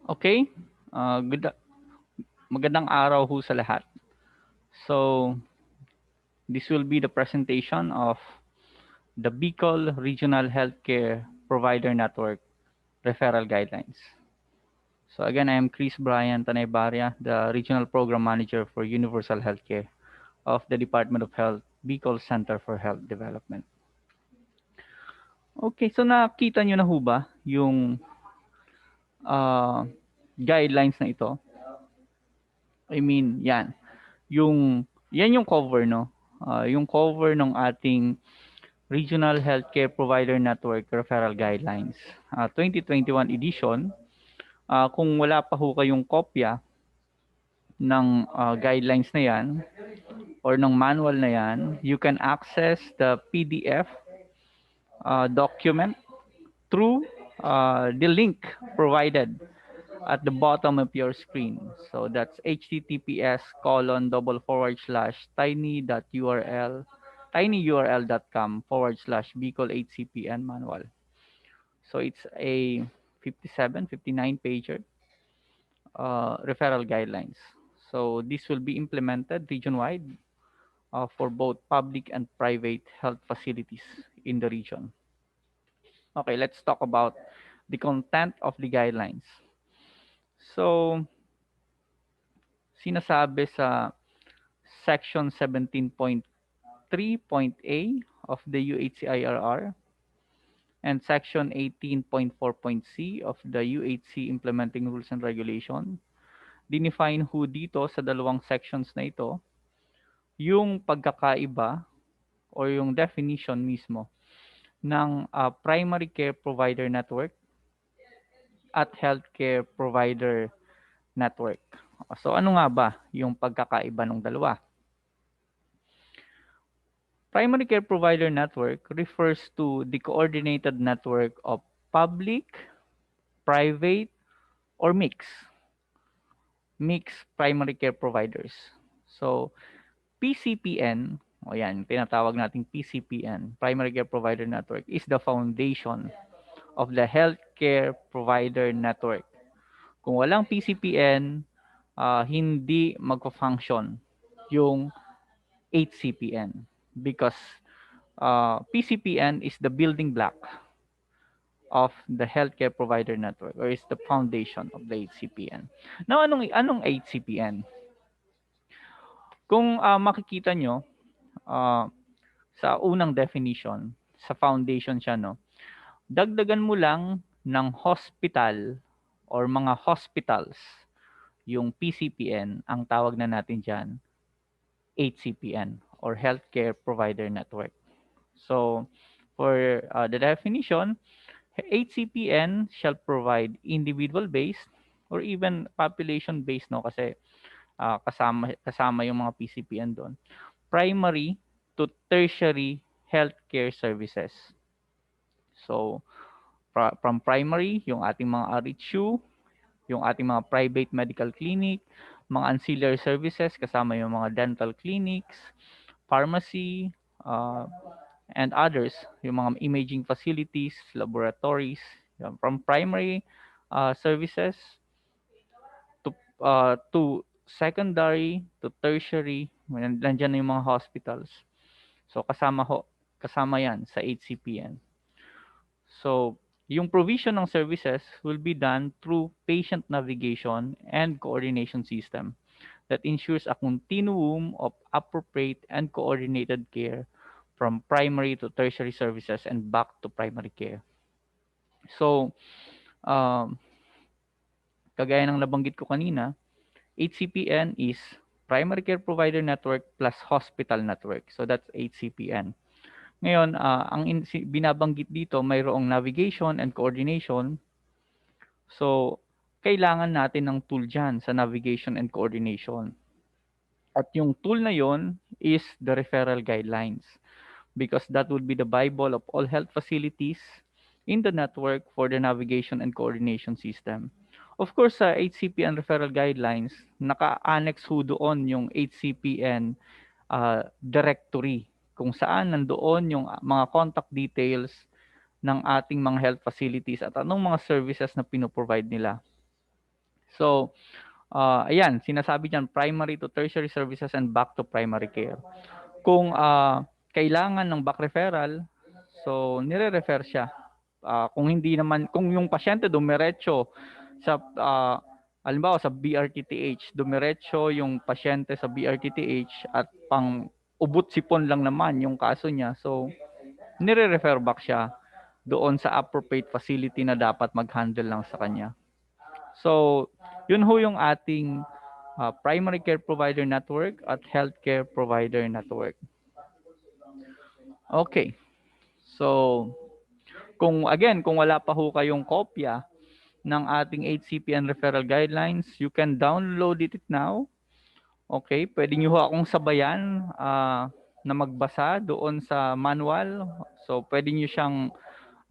Okay? Magandang araw ho sa lahat. So, this will be the presentation of the Bicol Regional Healthcare Provider Network Referral Guidelines. So again, I am Chris Brian Tanaybaria, the Regional Program Manager for Universal Healthcare of the Department of Health, Bicol Center for Health Development. Okay, so nakita nyo na ho ba yung uh, guidelines na ito? I mean, yan yung cover, no? Yung cover ng ating Regional Healthcare Provider Network Referral Guidelines 2021 edition. Kung wala pa ho kayong kopya ng guidelines na yan or ng manual na yan, you can access the PDF document through the link provided at the bottom of your screen. So that's https://tinyurl.com/Bicol HCPN manual. So it's a 59 pager referral guidelines. So this will be implemented region-wide for both public and private health facilities in the region. Okay, let's talk about the content of the guidelines. So, sinasabi sa Section 17.3.A of the UHCIRR and Section 18.4.C of the UHC Implementing Rules and Regulation, dinefine ho dito sa dalawang sections na ito yung pagkakaiba or yung definition mismo ng primary care provider network at healthcare provider network. So ano nga ba yung pagkakaiba ng dalawa? Primary care provider network refers to the coordinated network of public, private, or mixed primary care providers. So PCPN, o yan, tinatawag nating PCPN, Primary Care Provider Network, is the foundation of the healthcare provider network. Kung walang PCPN, hindi magfa-function yung HCPN because PCPN is the building block of the healthcare provider network or is the foundation of the HCPN. Now, anong HCPN? Kung makikita nyo sa unang definition, sa foundation siya, no? Dagdagan mo lang ng hospital or mga hospitals yung PCPN, ang tawag na natin dyan, HCPN or Healthcare Provider Network. So, for the definition, HCPN shall provide individual-based or even population-based, no? Kasi kasama yung mga PCPN doon. Primary to tertiary healthcare services. So, from primary, yung ating mga RHU, yung ating mga private medical clinic, mga ancillary services, kasama yung mga dental clinics, pharmacy, and others, yung mga imaging facilities, laboratories, from primary services to secondary to tertiary, nandiyan na yung mga hospitals. So kasama yan sa HCPN. So yung provision ng services will be done through patient navigation and coordination system that ensures a continuum of appropriate and coordinated care from primary to tertiary services and back to primary care. So, um, kagaya ng nabanggit ko kanina, HCPN is Primary Care Provider Network plus Hospital Network. So that's HCPN. Ngayon, ang binabanggit dito, mayroong navigation and coordination. So, kailangan natin ng tool dyan sa navigation and coordination. At yung tool na yon is the referral guidelines because that would be the Bible of all health facilities in the network for the navigation and coordination system. Of course, sa HCPN referral guidelines, naka-annex ho doon yung HCPN directory kung saan nandoon yung mga contact details ng ating mga health facilities at anong mga services na pinoprovide nila. So, ayan, sinasabi diyan primary to tertiary services and back to primary care. Kung kailangan ng back referral, so nire-refer siya. Kung hindi naman, kung yung pasyente dumiretso sa halimbawa sa BRTTH, dumiretso yung pasyente sa BRTTH at pang ubot sipon lang naman yung kaso niya. So nire-refer back siya doon sa appropriate facility na dapat mag-handle lang sa kanya. So, yun ho yung ating primary care provider network at healthcare provider network. Okay. So, kung wala pa ho kayong kopya ng ating HCPN referral guidelines, you can download it now. Okay, pwede niyo ho akong sabayan na magbasa doon sa manual. So, pwede niyo siyang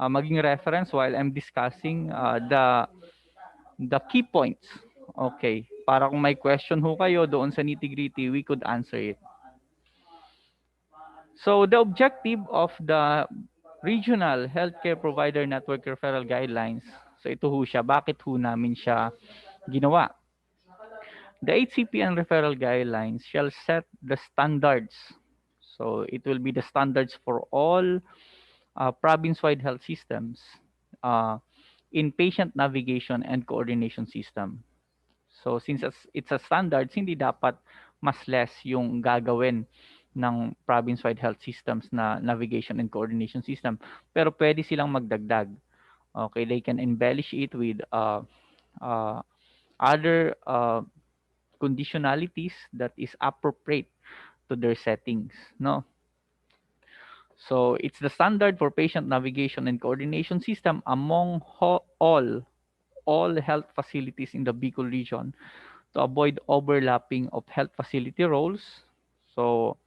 maging reference while I'm discussing the key points. Okay, para kung may question ho kayo doon sa nitty-gritty, we could answer it. So the objective of the Regional Healthcare Provider Network Referral Guidelines, so ito ho siya, bakit ho namin siya ginawa? The HCPN Referral Guidelines shall set the standards. So it will be the standards for all province-wide health systems in patient navigation and coordination system. So since it's a standards, hindi dapat mas less yung gagawin ng province-wide health systems na navigation and coordination system. Pero pwede silang magdagdag. Okay, they can embellish it with other conditionalities that is appropriate to their settings, no? So it's the standard for patient navigation and coordination system among all health facilities in the Bicol region to avoid overlapping of health facility roles. So,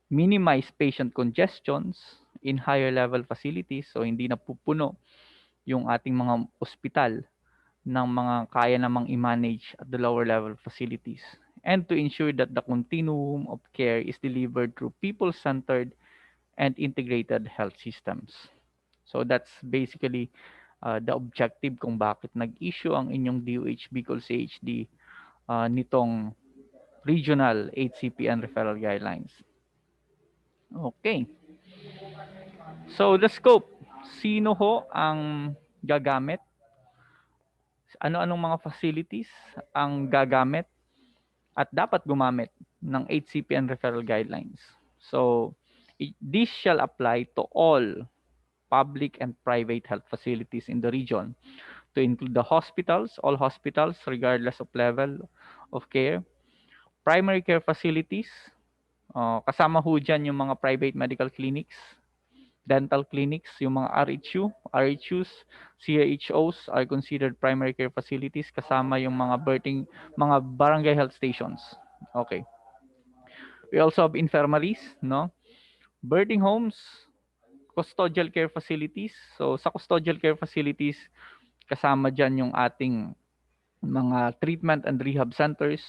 minimize patient congestions in higher level facilities. So, hindi na pupuno yung ating mga ospital ng mga kaya namang i-manage at the lower level facilities. And to ensure that the continuum of care is delivered through people-centered and integrated health systems. So, that's basically the objective kung bakit nag-issue ang inyong DOH Bicol CHD nitong regional HCPN referral guidelines. Okay. So the scope, sino ho ang gagamit? Ano-anong mga facilities ang gagamit at dapat gumamit ng HCPN referral guidelines? So this shall apply to all public and private health facilities in the region, to include the hospitals, all hospitals regardless of level of care, primary care facilities, kasama ho dyan yung mga private medical clinics, dental clinics, yung mga RHUs, CHOs are considered primary care facilities, kasama yung mga mga barangay health stations. Okay. We also have infirmaries, no? Birthing homes, custodial care facilities. So sa custodial care facilities, kasama dyan yung ating mga treatment and rehab centers.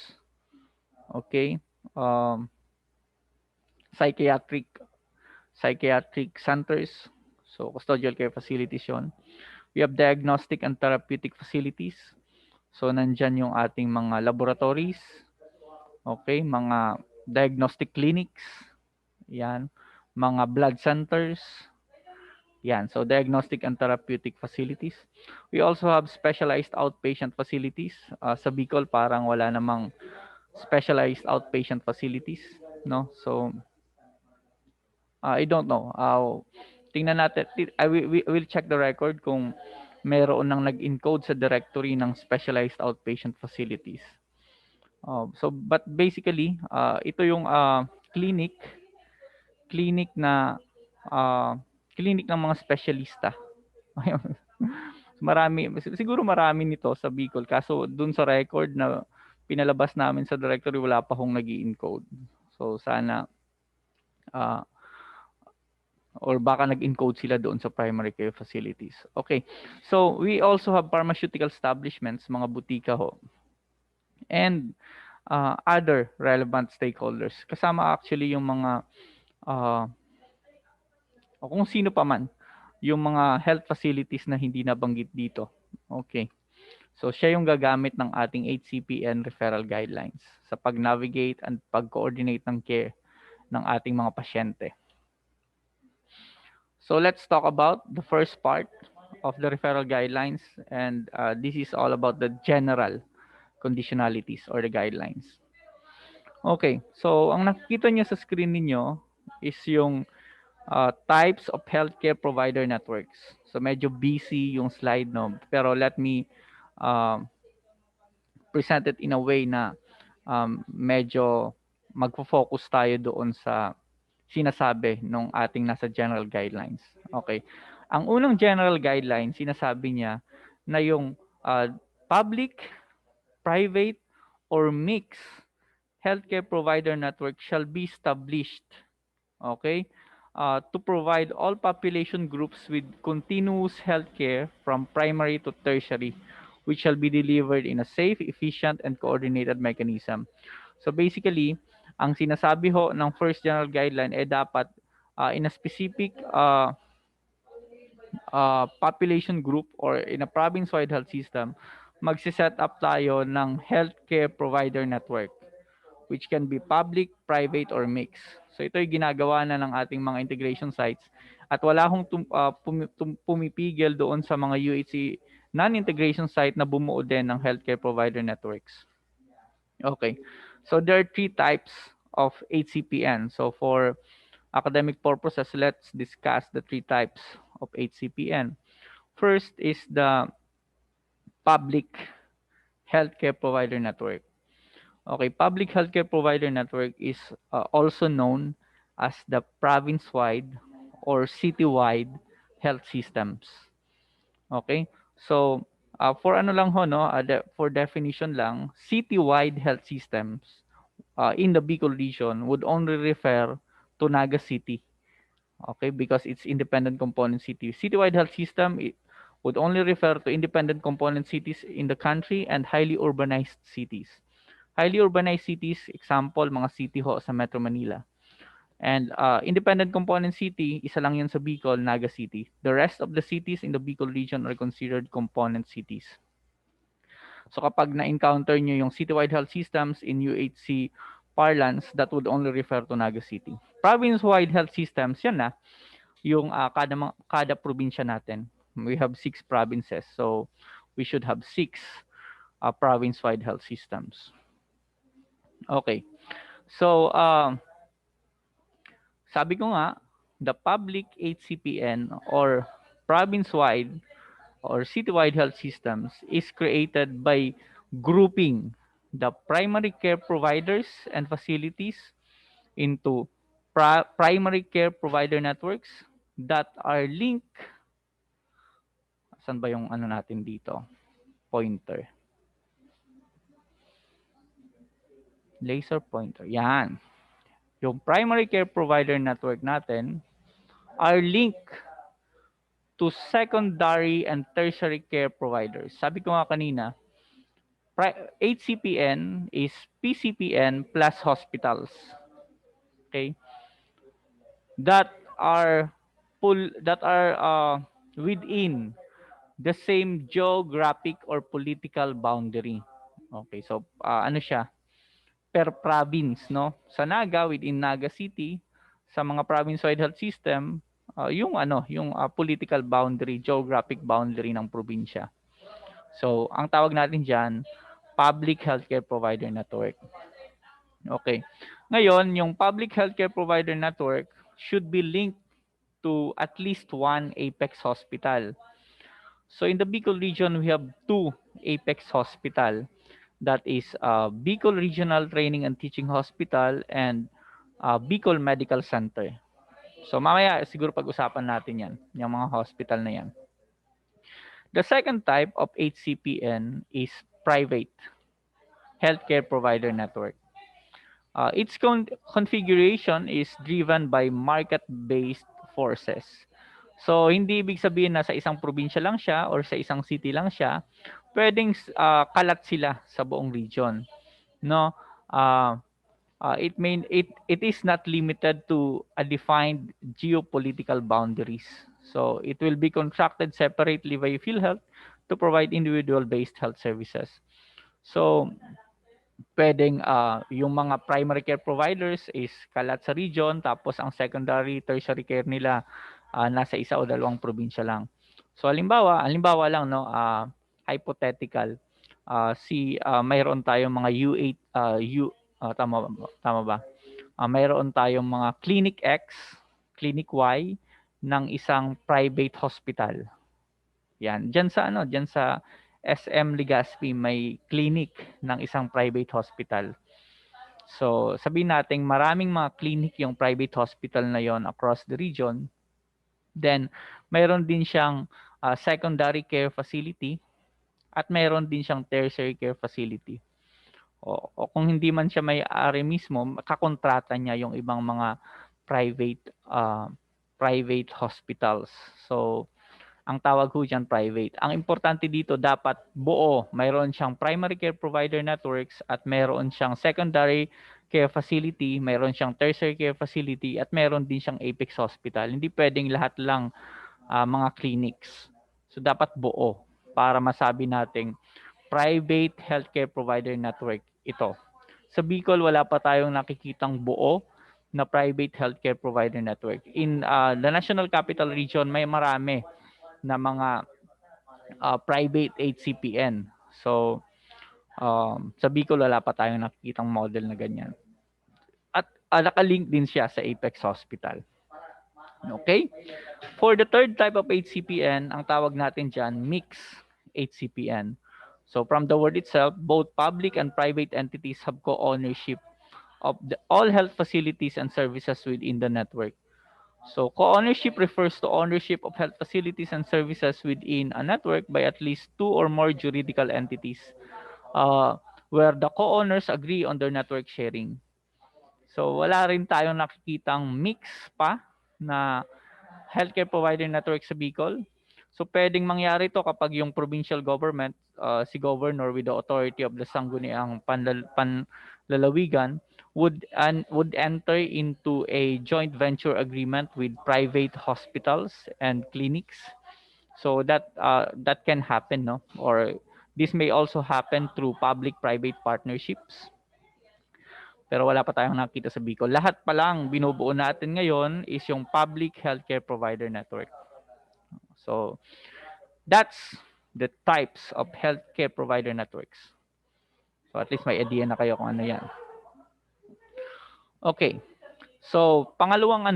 Okay. Psychiatric centers. So, custodial care facilities yon. We have diagnostic and therapeutic facilities. So, nandyan yung ating mga laboratories. Okay, mga diagnostic clinics. Yan. Mga blood centers. Yan. So, diagnostic and therapeutic facilities. We also have specialized outpatient facilities. Sa Bicol, parang wala namang specialized outpatient facilities. No? So, I don't know. Tingnan natin. We will check the record kung meron nang nag-encode sa directory ng specialized outpatient facilities. But basically, ito yung clinic na clinic ng mga specialista. Siguro marami nito sa Bicol. Kaso dun sa record na pinalabas namin sa directory, wala pa hong nag-encode. So sana or baka nag-encode sila doon sa primary care facilities. Okay. So, we also have pharmaceutical establishments, mga butika ho. And other relevant stakeholders. Kasama actually yung mga kung sino pa man, yung mga health facilities na hindi nabanggit dito. Okay. So siya yung gagamit ng ating HCPN referral guidelines sa pag-navigate and pag-coordinate ng care ng ating mga pasyente. So let's talk about the first part of the referral guidelines, and this is all about the general conditionalities or the guidelines. Okay, so ang nakikita niyo sa screen niyo is yung types of healthcare provider networks. So medyo busy yung slide, no, pero let me uh, present it in a way na medyo magfo-focus tayo doon sa sinasabi nung ating nasa general guidelines. Okay. Ang unang general guideline, sinasabi niya na yung public, private, or mixed healthcare provider network shall be established, okay, to provide all population groups with continuous healthcare from primary to tertiary, which shall be delivered in a safe, efficient, and coordinated mechanism. So basically, ang sinasabi ho ng first general guideline ay dapat in a specific population group or in a province-wide health system, magsiset up tayo ng healthcare provider network, which can be public, private, or mixed. So ito ay ginagawa na ng ating mga integration sites at wala akong pumipigil doon sa mga UHC non-integration site na bumuo din ng healthcare provider networks. Okay. So there are three types of HCPN. So for academic purposes, let's discuss the three types of HCPN. First is the public healthcare provider network. Okay, public healthcare provider network is also known as the province-wide or city-wide health systems. Okay? So, for ano lang ho, no, for definition lang, city-wide health systems in the Bicol region would only refer to Naga City. Okay, because it's independent component city. Citywide health system, it would only refer to independent component cities in the country and highly urbanized cities. Highly urbanized cities, example, mga city ho sa Metro Manila. And independent component city, isa lang yun sa Bicol, Naga City. The rest of the cities in the Bicol region are considered component cities. So kapag na-encounter nyo yung citywide health systems in UHC parlance, that would only refer to Naga City. Province-wide health systems, yan na, yung kada probinsya natin. We have 6 provinces, so we should have 6 province-wide health systems. Okay. So, sabi ko nga, the public HCPN or province-wide or citywide health systems is created by grouping the primary care providers and facilities into primary care provider networks that are linked. Saan ba yung ano natin dito? Pointer. Laser pointer. Yan. Yung primary care provider network natin are linked to secondary and tertiary care providers. Sabi ko nga kanina, HCPN is PCPN plus hospitals. Okay? That are within the same geographic or political boundary. Okay, so ano siya? Per province, no? Sa Naga, within Naga City, sa mga province-wide health system, yung political boundary, geographic boundary ng probinsya. So, ang tawag natin diyan, public healthcare provider network. Okay. Ngayon, yung public healthcare provider network should be linked to at least one Apex hospital. So in the Bicol region, we have 2 Apex hospital. That is Bicol Regional Training and Teaching Hospital and Bicol Medical Center. So mamaya siguro pag-usapan natin yan, yung mga hospital na yan. The second type of HCPN is private healthcare provider network. Its configuration is driven by market-based forces. So, hindi ibig sabihin na sa isang probinsya lang siya or sa isang city lang siya. Pwedeng kalat sila sa buong region. No? It is not limited to a defined geopolitical boundaries. So, it will be contracted separately by PhilHealth to provide individual-based health services. So, pwedeng yung mga primary care providers is kalat sa region, tapos ang secondary, tertiary care nila nasa isa o dalawang probinsya lang. So halimbawa lang no, hypothetical, mayroon tayong mga U8 tama ba? Mayroon tayong mga Clinic X, Clinic Y ng isang private hospital. Yan, diyan sa SM Legazpi may clinic ng isang private hospital. So, sabihin natin maraming mga clinic yung private hospital na yon across the region. Then, mayroon din siyang secondary care facility at mayroon din siyang tertiary care facility. O kung hindi man siya may-ari mismo, kakontrata niya yung ibang mga private private hospitals. So, ang tawag ho dyan private. Ang importante dito dapat buo. Mayroon siyang primary care provider networks at mayroon siyang secondary care facility, mayroon siyang tertiary care facility at mayroon din siyang Apex Hospital. Hindi pwedeng lahat lang mga clinics. So dapat buo para masabi nating private healthcare provider network ito. Sa Bicol wala pa tayong nakikitang buo na private healthcare provider network. In the National Capital Region may marami na mga private HCPN. So, sa Bicol wala pa tayong nakikitang model na ganyan. At nakalink din siya sa Apex Hospital. Okay? For the third type of HCPN, ang tawag natin dyan, mixed HCPN. So, from the word itself, both public and private entities have co-ownership of all health facilities and services within the network. So, co-ownership refers to ownership of health facilities and services within a network by at least two or more juridical entities where the co-owners agree on their network sharing. So, wala rin tayong nakikitang mix pa na healthcare provider network sa Bicol. So, pwedeng mangyari to kapag yung provincial government, si governor with the authority of the Sangguniang Panlalawigan, would enter into a joint venture agreement with private hospitals and clinics. So that can happen, no? Or this may also happen through public-private partnerships. Pero wala pa tayong nakita sa Bicol. Lahat pa lang binubuo natin ngayon is yung public healthcare provider network. So that's the types of healthcare provider networks. So at least may idea na kayo kung ano yan. Okay. So, pangalawang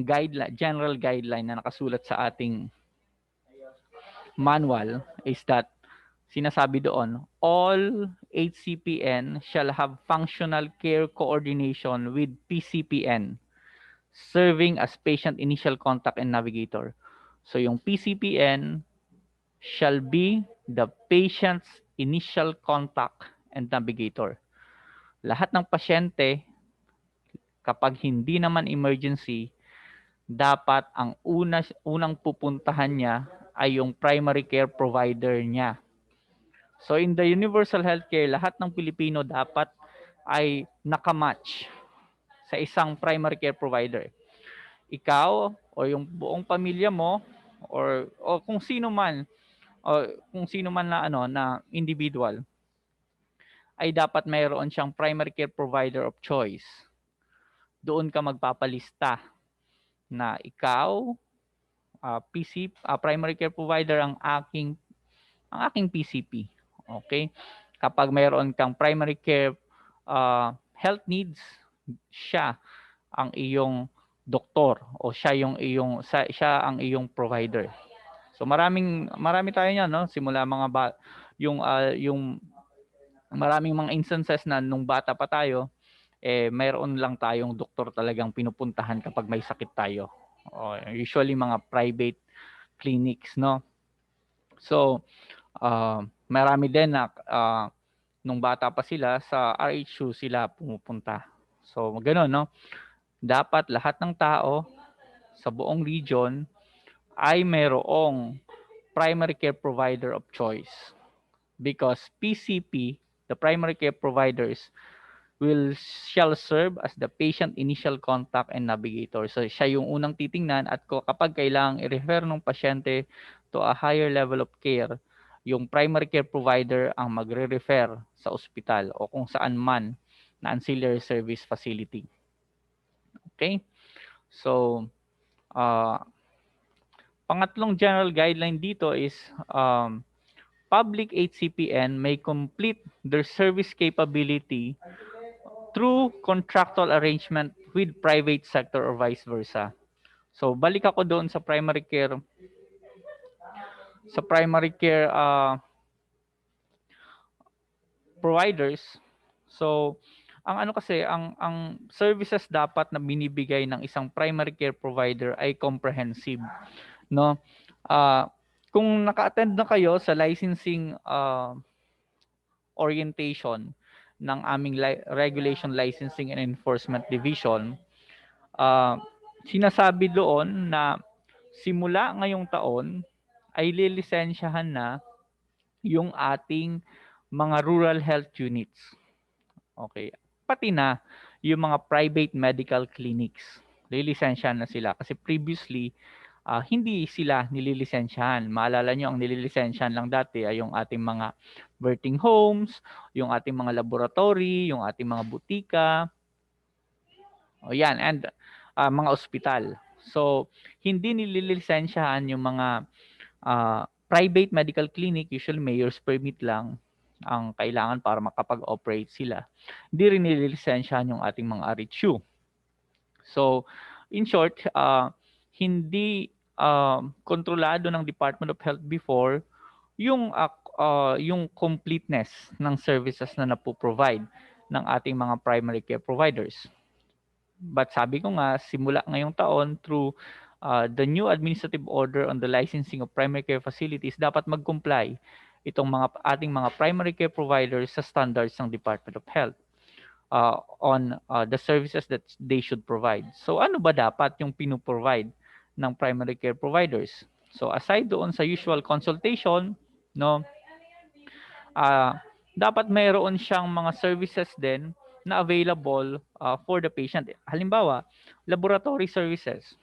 guideline, general guideline na nakasulat sa ating manual is that sinasabi doon, all HCPN shall have functional care coordination with PCPN, serving as patient initial contact and navigator. So, yung PCPN shall be the patient's initial contact and navigator. Lahat ng pasyente, kapag hindi naman emergency, dapat ang unang pupuntahan niya ay yung primary care provider niya. So in the universal healthcare, lahat ng Pilipino dapat ay nakamatch sa isang primary care provider. Ikaw o yung buong pamilya mo o kung sino man na individual ay dapat mayroon siyang primary care provider of choice. Doon ka magpapalista na ikaw primary care provider ang aking PCP. Okay? Kapag mayroon kang primary care health needs, siya ang iyong doktor o siya ang iyong provider. So marami tayo niyan, no? Simula yung maraming mga instances na nung bata pa tayo, mayroon lang tayong doktor talagang pinupuntahan kapag may sakit tayo. Usually mga private clinics, no? So, marami din na nung bata pa sila sa RHU sila pumupunta. So, gano'n, no? Dapat lahat ng tao sa buong region ay mayroong primary care provider of choice. Because PCP, the primary care providers, shall serve as the patient initial contact and navigator. So siya yung unang titingnan at kapag kailangang i-refer ng pasyente to a higher level of care, yung primary care provider ang magre-refer sa ospital o kung saan man na ancillary service facility. Okay? So, pangatlong general guideline dito is public HCPN may complete their service capability through contractual arrangement with private sector or vice versa. So balik ako doon sa primary care providers. So ang ano kasi ang services dapat na binibigay ng isang primary care provider ay comprehensive, no? Uh, kung naka-attend na kayo sa licensing orientation ng aming Regulation Licensing and Enforcement Division, sinasabi doon na simula ngayong taon ay lilisensyahan na yung ating mga rural health units. Okay. Pati na yung mga private medical clinics. Lilisensyahan na sila kasi previously hindi sila nililisensyahan. Maalala nyo, ang nililisensyahan lang dati ay yung ating mga birthing homes, yung ating mga laboratory, yung ating mga butika, o yan, and mga ospital. So, hindi nililisensyahan yung mga private medical clinic, usually mayor's permit lang ang kailangan para makapag-operate sila. Hindi rin nililisensyahan yung ating mga RHU. So, in short, hindi kontrolado ng Department of Health before yung completeness ng services na napoprovide ng ating mga primary care providers. But sabi ko nga, simula ngayong taon through the new administrative order on the licensing of primary care facilities, dapat mag-comply itong ating mga primary care providers sa standards ng Department of Health on the services that they should provide. So ano ba dapat yung pinoprovide ng primary care providers? So aside doon sa usual consultation, no, dapat mayroon siyang mga services din na available for the patient. Halimbawa, laboratory services.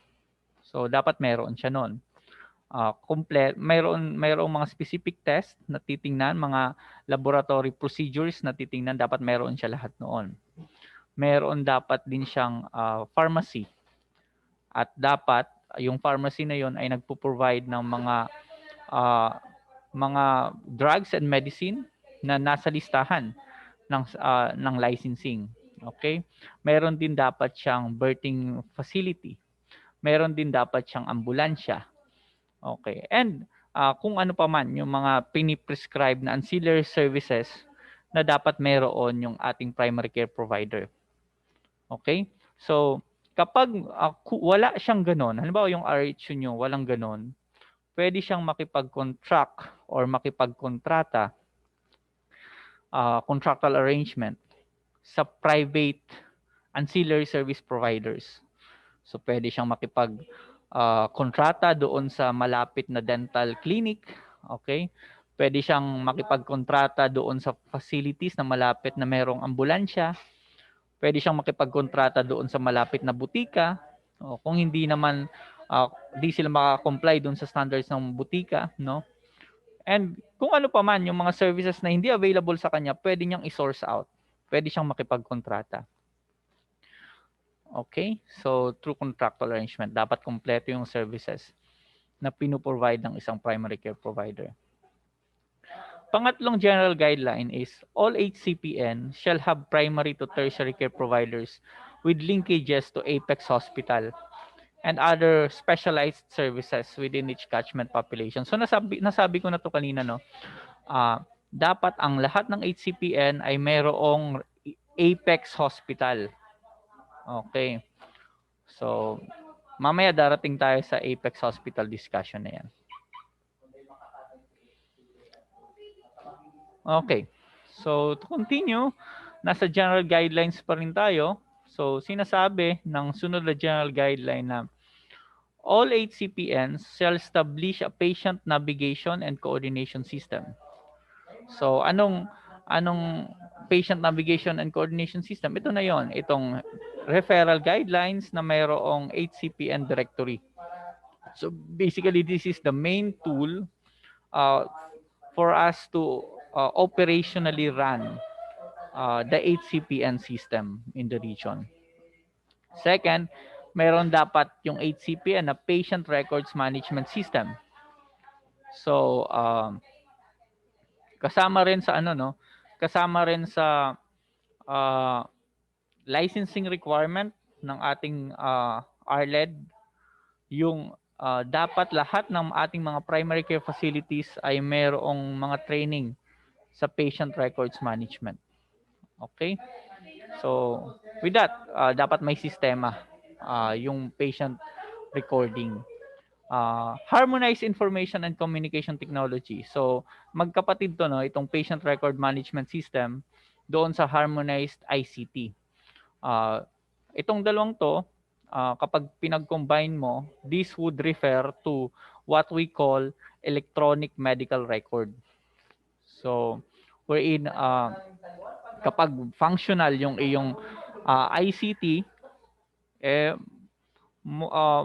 So dapat mayroon siya noon. Mayroong mga specific test na titingnan, mga laboratory procedures na titingnan, dapat mayroon siya lahat noon. Meron dapat din siyang pharmacy. At dapat yung pharmacy na yon ay nagpo-provide ng mga drugs and medicine na nasa listahan ng licensing. Okay? Meron din dapat siyang birthing facility. Meron din dapat siyang ambulansya. Okay. And kung ano pa man yung mga piniprescribe na ancillary services na dapat meron yung ating primary care provider. Okay? So, kapag wala siyang ganon, halimbawa yung RHU nyo, walang ganon, pwede siyang makipag-contract or makipag-kontrata, contractual arrangement sa private ancillary service providers. So, pwede siyang kontrata doon sa malapit na dental clinic, okay? Pwede siyang makipagkontrata doon sa facilities na malapit na merong ambulansya. Pwede siyang makipagkontrata doon sa malapit na butika. O kung hindi naman di sila maka-comply doon sa standards ng butika, no? And kung ano pa man yung mga services na hindi available sa kanya, pwede niyang i-source out. Pwede siyang makipagkontrata. Okay? So, through contractual arrangement, dapat kompleto yung services na pinoprovide ng isang primary care provider. Pangatlong general guideline is all HCPN shall have primary to tertiary care providers with linkages to Apex Hospital and other specialized services within each catchment population. So nasabi ko na to kanina, no. Dapat ang lahat ng HCPN ay mayroong Apex Hospital. Okay. So, mamaya darating tayo sa Apex Hospital discussion na yan. Okay. So, to continue, nasa general guidelines pa rin tayo. So, sinasabi ng sunod na general guideline na all HCPNs shall establish a patient navigation and coordination system. So, anong patient navigation and coordination system, ito na yon, itong referral guidelines na mayroong HCPN directory. So basically, this is the main tool uh, for us to operationally run the HCPN system in the region. Second, meron dapat yung HCPN na Patient Records Management System. So, kasama rin sa ano, no? Kasama rin sa uh, licensing requirement ng ating RLED, yung dapat lahat ng ating mga primary care facilities ay mayroong mga training sa patient records management. Okay? So, with that, dapat may sistema yung patient recording. Harmonized information and communication technology. So, magkapatid to, no, itong patient record management system doon sa harmonized ICT. Itong dalawang to, kapag pinag-combine mo, this would refer to what we call electronic medical record. So, wherein kapag functional yung iyong ICT,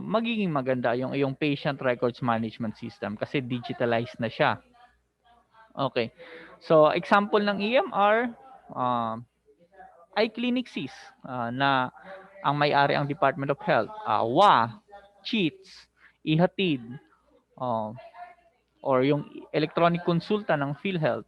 magiging maganda yung iyong patient records management system kasi digitalized na siya. Okay. So, example ng EMR, iClinicsys na ang may-ari ang Department of Health, CHEATS, ihatid, or yung electronic consulta ng PhilHealth.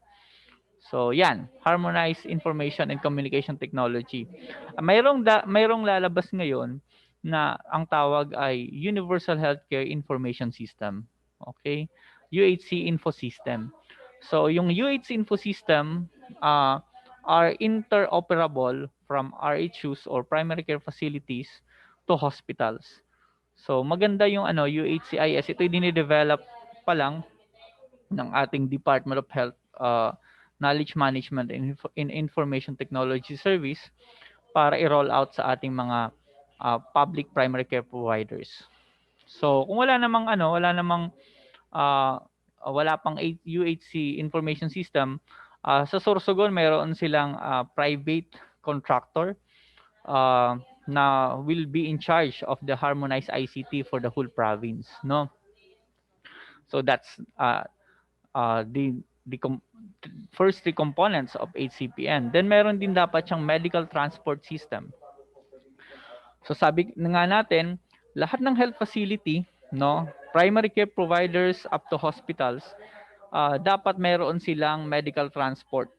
So, yan, harmonized information and communication technology. Mayroong lalabas ngayon na ang tawag ay Universal Healthcare Information System. Okay? UHC Info System. So, yung UHC Info System are interoperable from RHUs or primary care facilities to hospitals. So, maganda yung UHCIS. Ito yung dinidevelop pa lang ng ating Department of Health Knowledge Management and Information Technology Service para i-roll out sa ating mga public primary care providers. So, kung wala pang UHC information system, sa Sorsogon mayroon silang private contractor na will be in charge of the harmonized ICT for the whole province, no? So that's the first three components of HCPN. Then meron din dapat siyang medical transport system. So sabi nga natin, lahat ng health facility, no, primary care providers up to hospitals, dapat meron silang medical transport.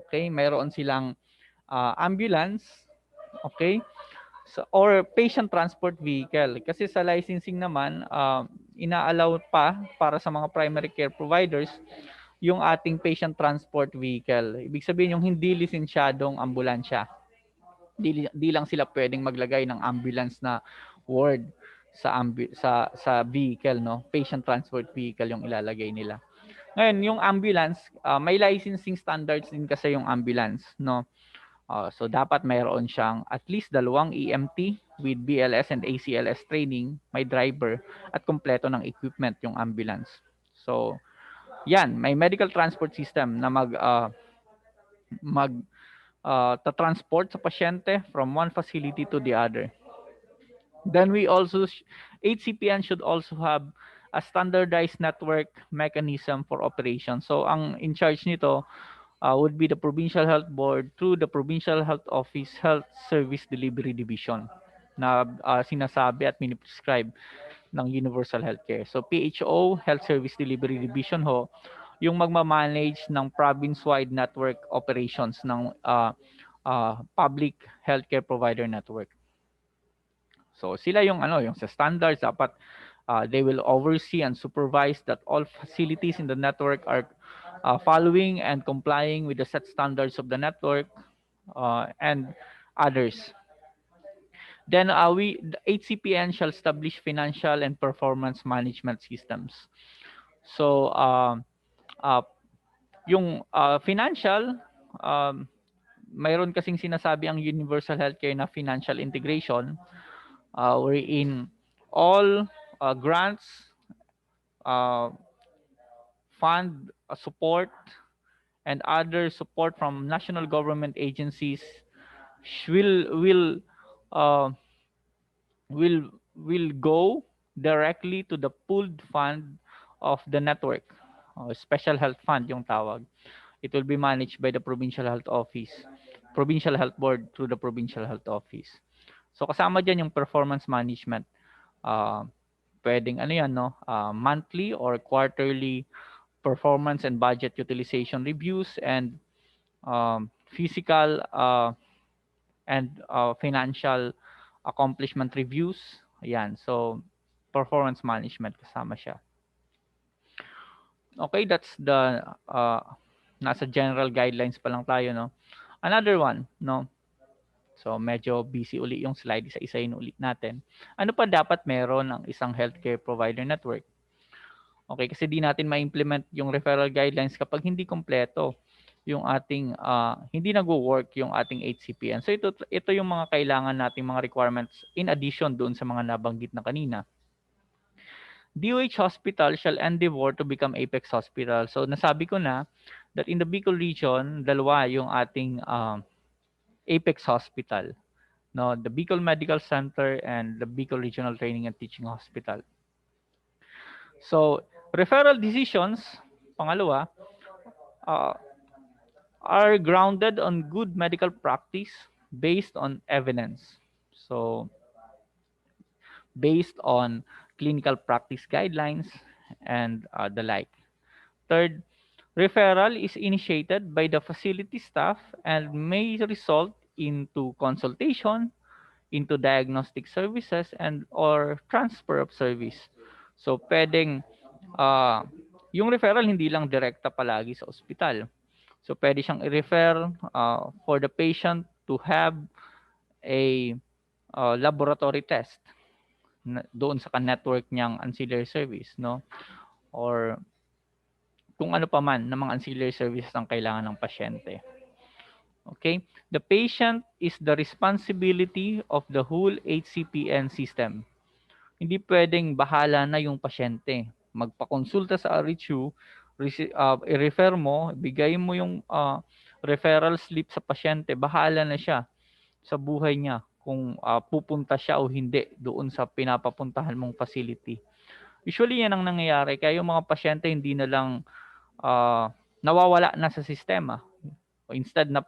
Okay? Meron silang ambulance, okay? So, or patient transport vehicle. Kasi sa licensing naman, ina-allow pa para sa mga primary care providers yung ating patient transport vehicle. Ibig sabihin yung hindi lisensyadong ambulansya. Di lang sila pwedeng maglagay ng ambulance na word sa vehicle, no? Patient transport vehicle yung ilalagay nila. Ngayon, yung ambulance, may licensing standards din kasi yung ambulance, no? So dapat mayroon siyang at least 2 EMT with BLS and ACLS training, may driver at kompleto ng equipment yung ambulance. So yan, may medical transport system na transport sa pasyente from one facility to the other. Then HCPN should also have a standardized network mechanism for operation. So ang in charge nito would be the Provincial Health Board through the Provincial Health Office Health Service Delivery Division na sinasabi at miniprescribe ng Universal Healthcare. So PHO, Health Service Delivery Division ho, yung magmamanage ng province-wide network operations ng public healthcare provider network. So sila yung yung sa standards dapat they will oversee and supervise that all facilities in the network are following and complying with the set standards of the network and others. Then the HCPN shall establish financial and performance management systems. So yung financial, mayroon kasing sinasabi ang Universal Healthcare na financial integration wherein all grants, fund support, and other support from national government agencies will uh, will go directly to the pooled fund of the network. Special health fund yung tawag. It will be managed by the provincial health office, provincial health board through the provincial health office. So kasama diyan yung performance management. Uh, Pwedeng ano yan, no? Monthly or quarterly performance and budget utilization reviews and physical and financial accomplishment reviews. Ayan. So, performance management kasama siya. Okay, that's the nasa general guidelines pa lang tayo, no? Another one, no? So, medyo busy uli yung slide. Isa-isayin ulit natin. Ano pa dapat meron ng isang healthcare provider network? Okay, kasi di natin ma-implement yung referral guidelines kapag hindi kompleto yung ating hindi nagwo-work yung ating HCPN. So ito yung mga kailangan nating mga requirements in addition doon sa mga nabanggit na kanina. DOH Hospital shall endeavor to become Apex Hospital. So nasabi ko na that in the Bicol region, dalawa yung ating Apex Hospital. No, the Bicol Medical Center and the Bicol Regional Training and Teaching Hospital. So, referral decisions, pangalawa, uh, are grounded on good medical practice based on evidence. So, based on clinical practice guidelines and the like. Third, referral is initiated by the facility staff and may result into consultation, into diagnostic services, and or transfer of service. So, pwedeng yung referral hindi lang direkta palagi sa ospital. So, pwede siyang i-refer for the patient to have a laboratory test doon sa network niyang ancillary service, no? Or kung ano pa man na mga ancillary services ang kailangan ng pasyente. Okay? The patient is the responsibility of the whole HCPN system. Hindi pwedeng bahala na yung pasyente. Magpakonsulta sa RHU, i-refer mo, bigay mo yung referral slip sa pasyente, bahala na siya sa buhay niya kung pupunta siya o hindi doon sa pinapapuntahan mong facility. Usually yan ang nangyayari, kaya yung mga pasyente hindi na lang nawawala na sa sistema. Instead na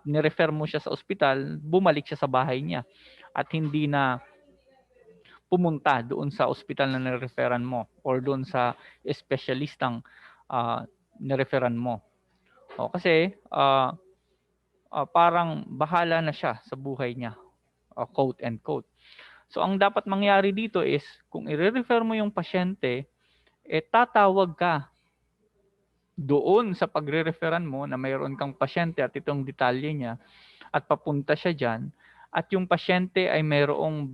ni-refer mo siya sa ospital, bumalik siya sa bahay niya at hindi na pumunta doon sa ospital na nireferan mo or doon sa espesyalistang nireferan mo. Kasi parang bahala na siya sa buhay niya, quote and quote. So ang dapat mangyari dito is kung i-refer mo yung pasyente, tatawag ka doon sa pagre-referan mo na mayroon kang pasyente at itong detalye niya at papunta siya dyan at yung pasyente ay mayroong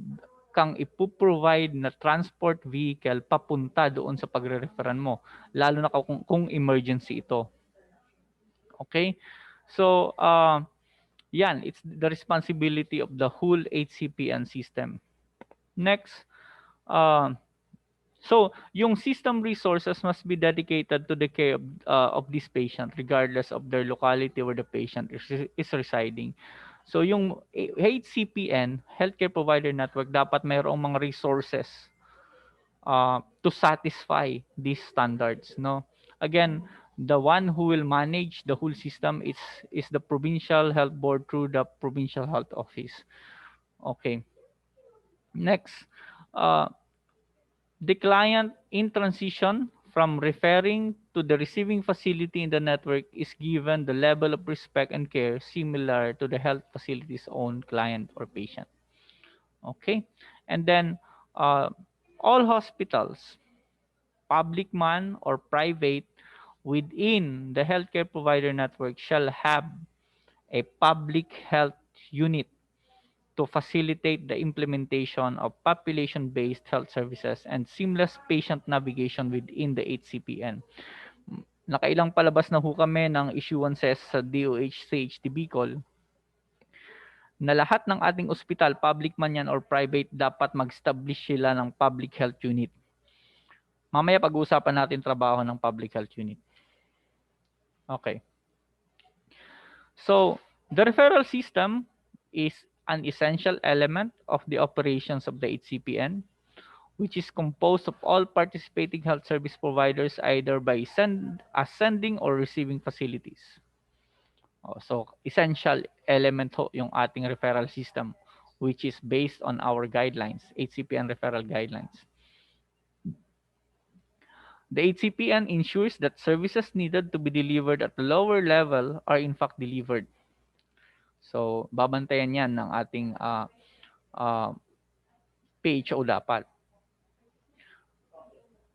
kang ipoprovide na transport vehicle papunta doon sa pagre-referan mo, lalo na kung emergency ito. Okay? So, yan, it's the responsibility of the whole HCPN system. Next, so yung system resources must be dedicated to the care of this patient regardless of their locality where the patient is residing. So yung HCPN, Healthcare Provider Network, dapat mayroong mga resources to satisfy these standards, no? Again, the one who will manage the whole system is the provincial health board through the provincial health office. Okay. Next, the client in transition from referring to the receiving facility in the network is given the level of respect and care similar to the health facility's own client or patient. Okay. And then all hospitals, public man or private, within the healthcare provider network shall have a public health unit to facilitate the implementation of population-based health services and seamless patient navigation within the HCPN. Nakailang palabas na ho kami ng issuances sa DOH CHT Bicol na lahat ng ating ospital, public man yan or private, dapat mag-establish sila ng public health unit. Mamaya pag-uusapan natin trabaho ng public health unit. Okay. So, the referral system is an essential element of the operations of the HCPN, which is composed of all participating health service providers either by sending or receiving facilities. So, essential element ho yung ating referral system, which is based on our guidelines, HCPN referral guidelines. The HCPN ensures that services needed to be delivered at the lower level are in fact delivered. So, babantayan yan ng ating uh, PHO dapat.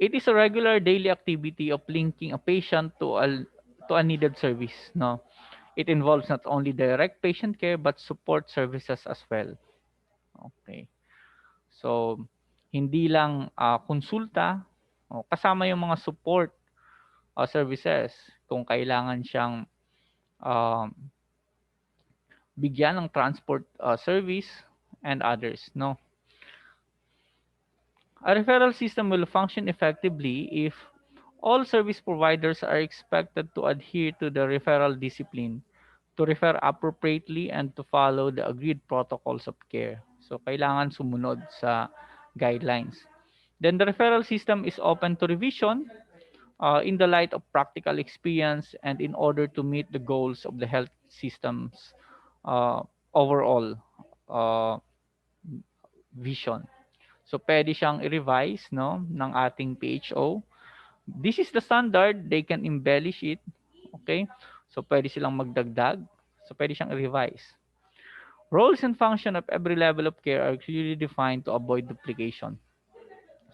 It is a regular daily activity of linking a patient to a needed service. No, it involves not only direct patient care but support services as well. Okay. So, hindi lang konsulta, kasama yung mga support services kung kailangan siyang um, bigyan ng transport service and others, no. A referral system will function effectively if all service providers are expected to adhere to the referral discipline, to refer appropriately, and to follow the agreed protocols of care. So, kailangan sumunod sa guidelines. Then the referral system is open to revision in the light of practical experience and in order to meet the goals of the health system's uh, overall uh, vision. So, pwede siyang i-revise, no, ng ating PHO. This is the standard, they can embellish it. Okay? So, pwede silang magdagdag. So, pwede siyang i-revise. Roles and function of every level of care are clearly defined to avoid duplication.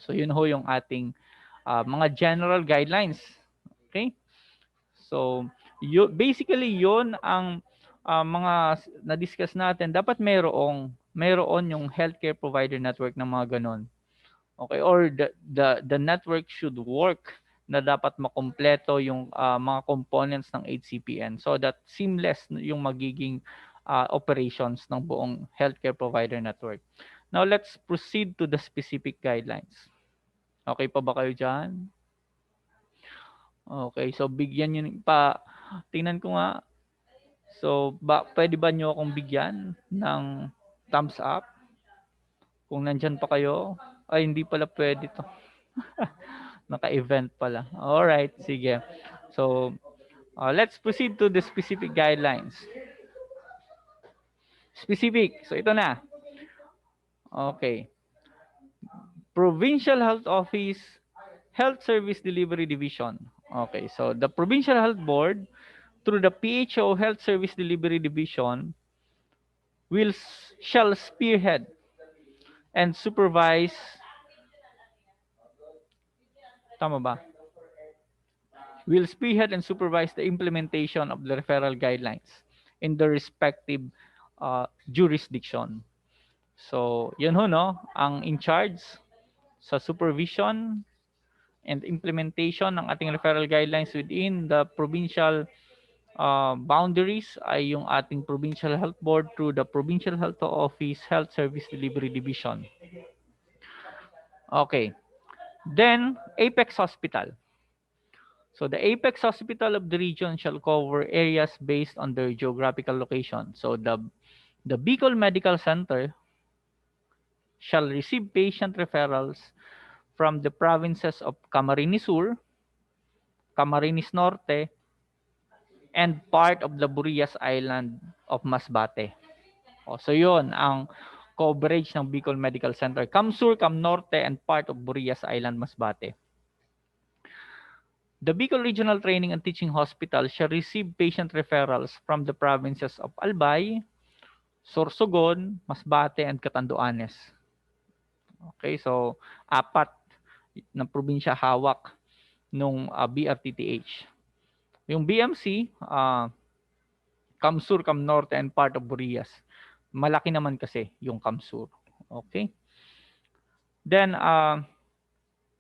So, yun ho yung ating mga general guidelines. Okay? So, basically, yun ang mga na-discuss natin. Dapat mayroon yung healthcare provider network ng mga ganon. Okay, or the network should work na dapat makumpleto yung mga components ng HCPN so that seamless yung magiging operations ng buong healthcare provider network. Now, let's proceed to the specific guidelines. Okay pa ba kayo dyan? Okay, so bigyan nyo pa, tingnan ko nga. So, pwede ba nyo akong bigyan ng thumbs up? Kung nandyan pa kayo, ay hindi pala pwede to. Naka-event pala. Alright, sige. So, let's proceed to the specific guidelines. Specific. So, ito na. Okay. Provincial Health Office Health Service Delivery Division. Okay, so the Provincial Health Board through the PHO Health Service Delivery Division shall spearhead and supervise, tama ba? Will spearhead and supervise the implementation of the referral guidelines in the respective jurisdiction. So, yun ho, no? Ang in charge sa supervision and implementation ng ating referral guidelines within the provincial boundaries ay yung ating Provincial Health Board through the Provincial Health Office Health Service Delivery Division. Okay. Then, Apex Hospital. So, the Apex Hospital of the region shall cover areas based on their geographical location. So, the Bicol Medical Center shall receive patient referrals from the provinces of Camarines Sur, Camarines Norte, and part of the Burias Island of Masbate. So yun ang coverage ng Bicol Medical Center. Cam Sur, Cam Norte, and part of Burias Island, Masbate. The Bicol Regional Training and Teaching Hospital shall receive patient referrals from the provinces of Albay, Sorsogon, Masbate, and Catanduanes. Okay, so 4 na probinsya hawak nung BRTTH. Yung BMC, Camsur, Cam Norte, and part of Burias. Malaki naman kasi yung Camsur. Okay? Then,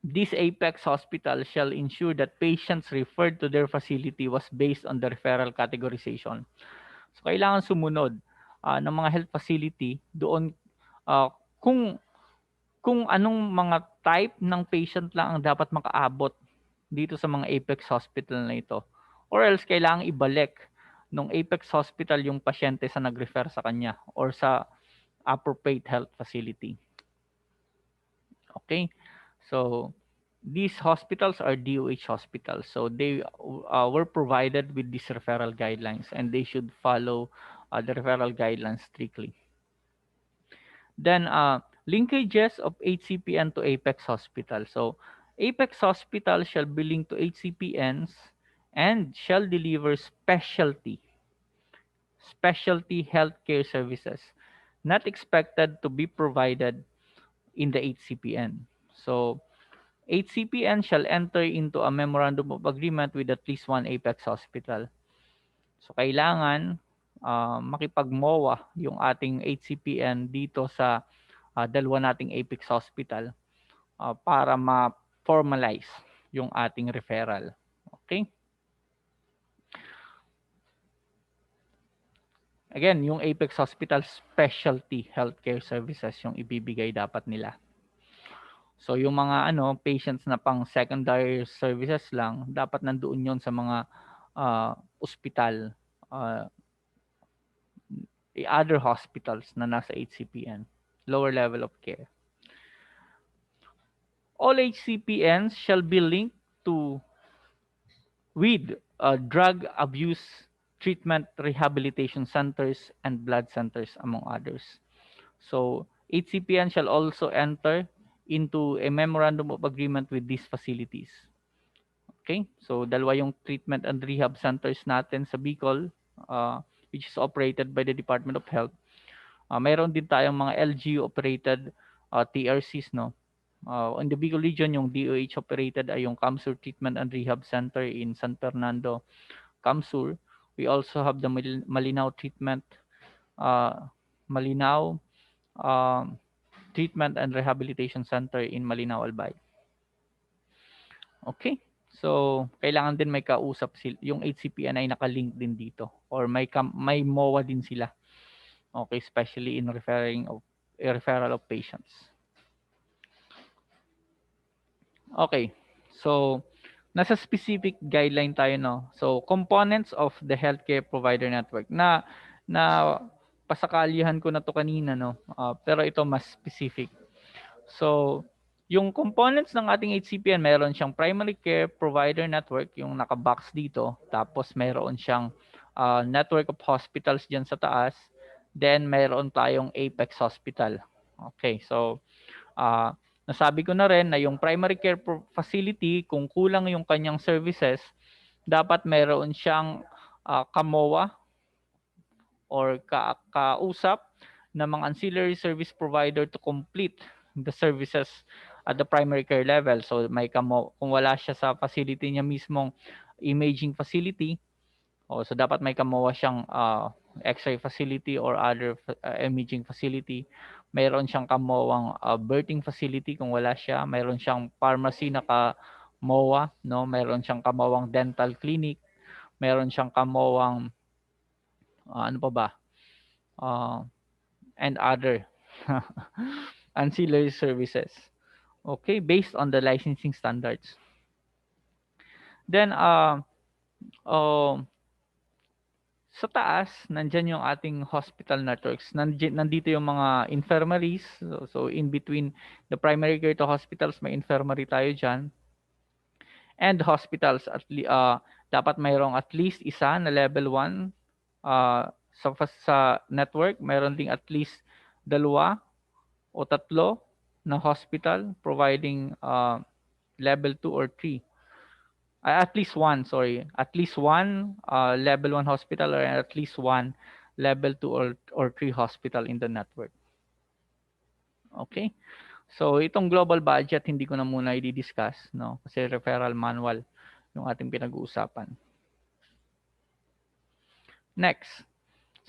this Apex Hospital shall ensure that patients referred to their facility was based on the referral categorization. So, kailangan sumunod ng mga health facility doon kung anong mga type ng patient lang ang dapat makaabot dito sa mga Apex Hospital na ito. Or else, kailangan ibalik nung Apex Hospital yung pasyente sa nag-refer sa kanya or sa appropriate health facility. Okay? So, these hospitals are DOH hospitals. So, they were provided with these referral guidelines and they should follow the referral guidelines strictly. Then, linkages of HCPN to Apex Hospital. So, Apex Hospital shall be linked to HCPNs and shall deliver specialty healthcare services not expected to be provided in the HCPN. So, HCPN shall enter into a memorandum of agreement with at least one Apex hospital. So, kailangan makipag-MOA yung ating HCPN dito sa dalawa nating Apex hospital para ma-formalize yung ating referral. Okay? Again, yung Apex Hospital specialty healthcare services yung ibibigay dapat nila. So yung mga patients na pang secondary services lang, dapat nandoon 'yon sa mga ospital, other hospitals na nasa HCPN, lower level of care. All HCPNs shall be linked to with drug abuse treatment rehabilitation centers and blood centers among others. So HCPN shall also enter into a memorandum of agreement with these facilities. Okay? So dalawa yung treatment and rehab centers natin sa Bicol, which is operated by the Department of Health. Mayroon din tayong mga LGU operated TRCs, no. In the Bicol region, yung DOH operated ay yung Kamsur Treatment and Rehab Center in San Fernando, Kamsur. We also have the Malinaw Treatment Malinaw Treatment and Rehabilitation Center in Malinaw, Albay. Okay? So, kailangan din may kausap yung HCPN ay nakalink din dito or may MOA din sila. Okay, especially in referral of patients. Okay. So, nasa specific guideline tayo, no. So, components of the healthcare provider network na pasakalihan ko na to kanina, no. Pero ito mas specific. So, yung components ng ating HCPN, meron siyang primary care provider network, yung naka-box dito. Tapos meron siyang network of hospitals diyan sa taas. Then meron tayong Apex Hospital. Okay, so nasabi ko na rin na yung primary care facility, kung kulang yung kanyang services, dapat meron siyang kamoa or kausap ng mga ancillary service provider to complete the services at the primary care level. So may kung wala siya sa facility niya mismong imaging facility, so dapat may kamoa siyang X-ray facility or other imaging facility. Mayroon siyang kamowang birthing facility kung wala siya. Mayroon siyang pharmacy na kamoa, no? Mayroon siyang kamowang dental clinic. Mayroon siyang kamowang ano pa ba? And other ancillary services. Okay, based on the licensing standards. Then sa taas, nandyan yung ating hospital networks. Nandito yung mga infirmaries. So in between the primary care to hospitals, may infirmary tayo dyan. And hospitals, dapat mayroong at least isa na level 1 sa network. Mayroon ding at least dalawa o tatlo na hospital providing level 2 or 3. At least one, sorry. At least one level 1 hospital or at least one level 2 or 3 hospital in the network. Okay? So, itong global budget, hindi ko na muna i-discuss, no? Kasi referral manual yung ating pinag-uusapan. Next.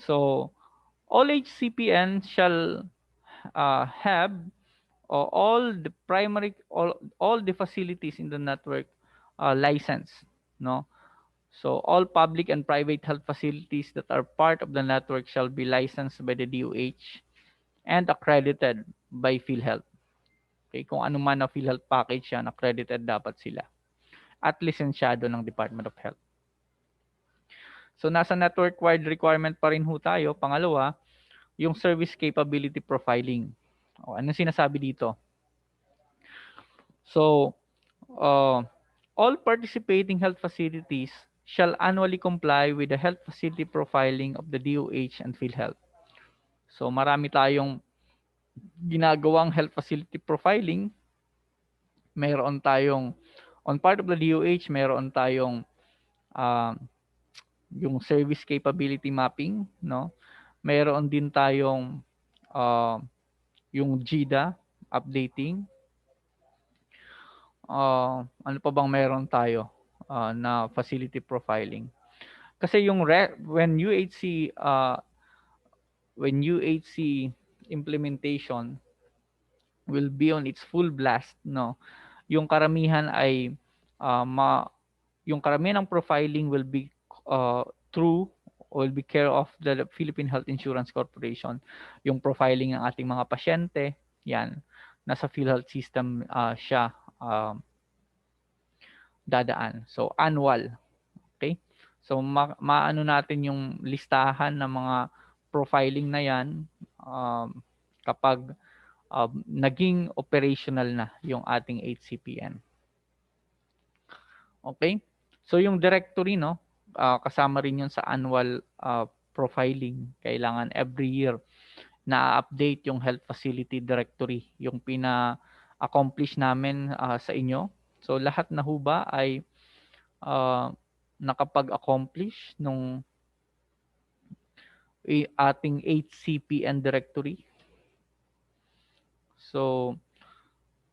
So, all HCPN shall have all the facilities in the network license, no. So all public and private health facilities that are part of the network shall be licensed by the DOH and accredited by PhilHealth. Okay, kung ano man na PhilHealth package yan, accredited dapat sila at lisensyado ng Department of Health. So nasa network-wide requirement pa rin ho tayo. Pangalawa, yung service capability profiling. O, anong sinasabi dito? So, uh, all participating health facilities shall annually comply with the health facility profiling of the DOH and PhilHealth. So, marami tayong ginagawang health facility profiling. Mayroon tayong, on part of the DOH, mayroon tayong uh, yung service capability mapping, no? Mayroon din tayong uh, yung GIDA updating. Ano pa bang meron tayo na facility profiling? Kasi yung when UHC implementation will be on its full blast, no. Yung karamihan ay uh, ma yung karamihan ng profiling will be through will be care of the Philippine Health Insurance Corporation. Yung profiling ng ating mga pasyente, yan, nasa PhilHealth system siya dadaan. So annual, okay? So maano natin yung listahan ng mga profiling na yan kapag naging operational na yung ating HCPN. Okay? So yung directory, no, kasama rin yun sa annual profiling. Kailangan every year na-update yung health facility directory, yung pina-accomplish namin sa inyo. So lahat na ho ba ay nakapag-accomplish nung ating HCPN directory? So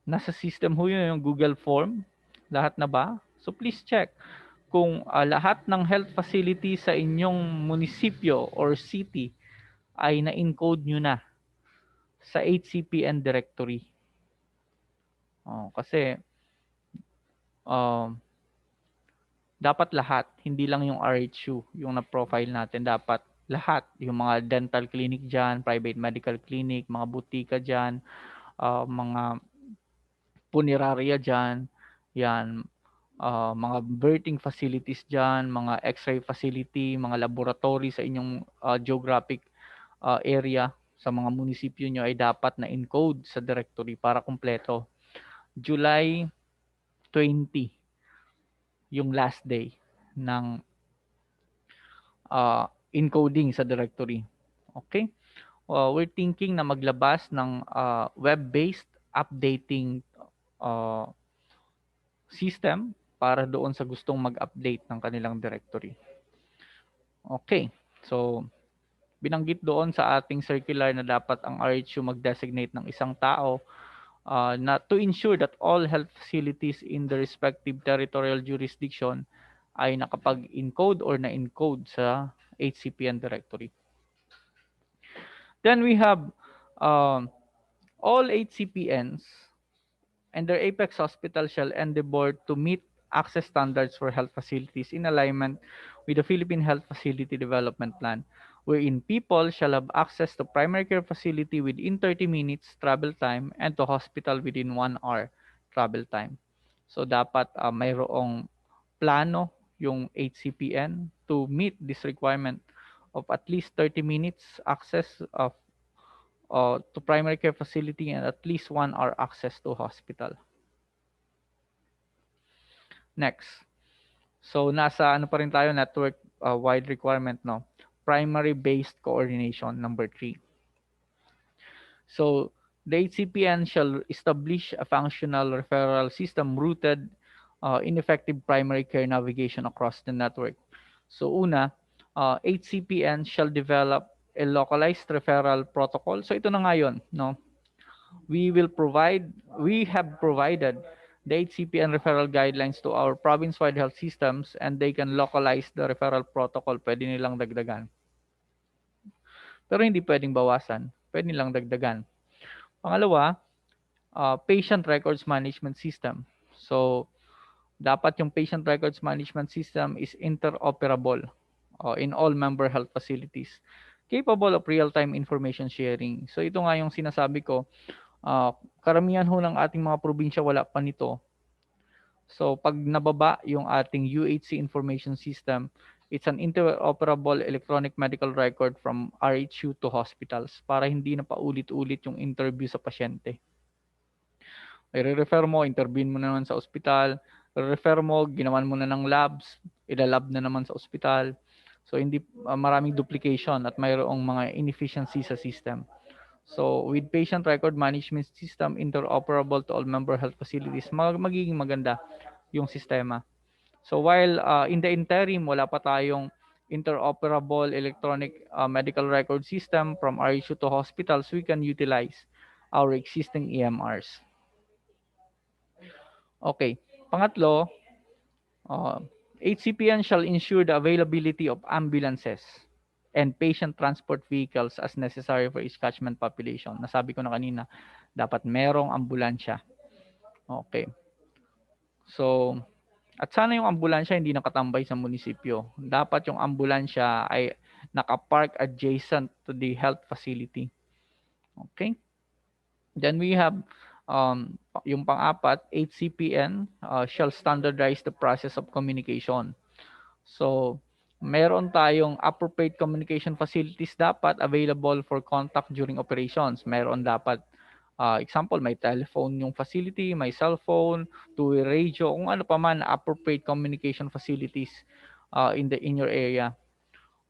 nasa system ho yun yung Google Form. Lahat na ba? So please check kung lahat ng health facility sa inyong munisipyo or city ay na-encode nyo na sa HCPN directory. Kasi dapat lahat, hindi lang yung RHU, yung na-profile natin. Dapat lahat, yung mga dental clinic dyan, private medical clinic, mga butika dyan, mga punerarya dyan, yan, mga birthing facilities dyan, mga x-ray facility, mga laboratory sa inyong geographic area sa mga munisipyo nyo ay dapat na encode sa directory para kumpleto. July 20 yung last day ng encoding sa directory. Okay? We're thinking na maglabas ng web-based updating system para doon sa gustong mag-update ng kanilang directory. Okay. So, binanggit doon sa ating circular na dapat ang RHU mag-designate ng isang tao na to ensure that all health facilities in the respective territorial jurisdiction ay nakapag-encode or na-encode sa HCPN directory. Then we have all HCPNs and their apex hospital shall endeavor to meet access standards for health facilities in alignment with the Philippine Health Facility Development Plan, wherein people shall have access to primary care facility within 30 minutes travel time and to hospital within 1 hour travel time. So dapat mayroong plano yung HCPN to meet this requirement of at least 30 minutes access of to primary care facility and at least 1 hour access to hospital. Next. So nasa ano pa rin tayo, network wide requirement, no? Primary based coordination, number 3. So the HCPN shall establish a functional referral system rooted in effective primary care navigation across the network. So una, HCPN shall develop a localized referral protocol. So ito na nga yun, no? We have provided the HCPN referral guidelines to our province-wide health systems and they can localize the referral protocol. Pwede nilang dagdagan. Pero hindi pwedeng bawasan. Pwede nilang dagdagan. Pangalawa, patient records management system. So, dapat yung patient records management system is interoperable in all member health facilities, capable of real-time information sharing. So, ito nga yung sinasabi ko, karamihan ho ng ating mga probinsya wala pa nito. So, pag nababa yung ating UHC information system, It's an interoperable electronic medical record from RHU to hospitals para hindi na paulit-ulit yung interview sa pasyente. I-refer mo, interviewin mo na naman sa ospital, refer mo, ginawan mo na ng labs, ilalab na naman sa ospital. So hindi maraming duplication at mayroong mga inefficiency sa system. So with patient record management system interoperable to all member health facilities, magiging maganda yung sistema. So while in the interim, wala pa tayong interoperable electronic medical record system from RHU to hospitals, we can utilize our existing EMRs. Okay. Pangatlo, HCPN shall ensure the availability of ambulances and patient transport vehicles as necessary for each catchment population. Nasabi ko na kanina, dapat merong ambulansya. Okay. So, at sana yung ambulansya hindi nakatambay sa munisipyo. Dapat yung ambulansya ay nakapark adjacent to the health facility. Okay? Then we have yung pang-apat, HCPN shall standardize the process of communication. So, meron tayong appropriate communication facilities dapat available for contact during operations. Meron dapat, example, may telephone yung facility, may cellphone, two-way radio, kung ano pa man, appropriate communication facilities in your area.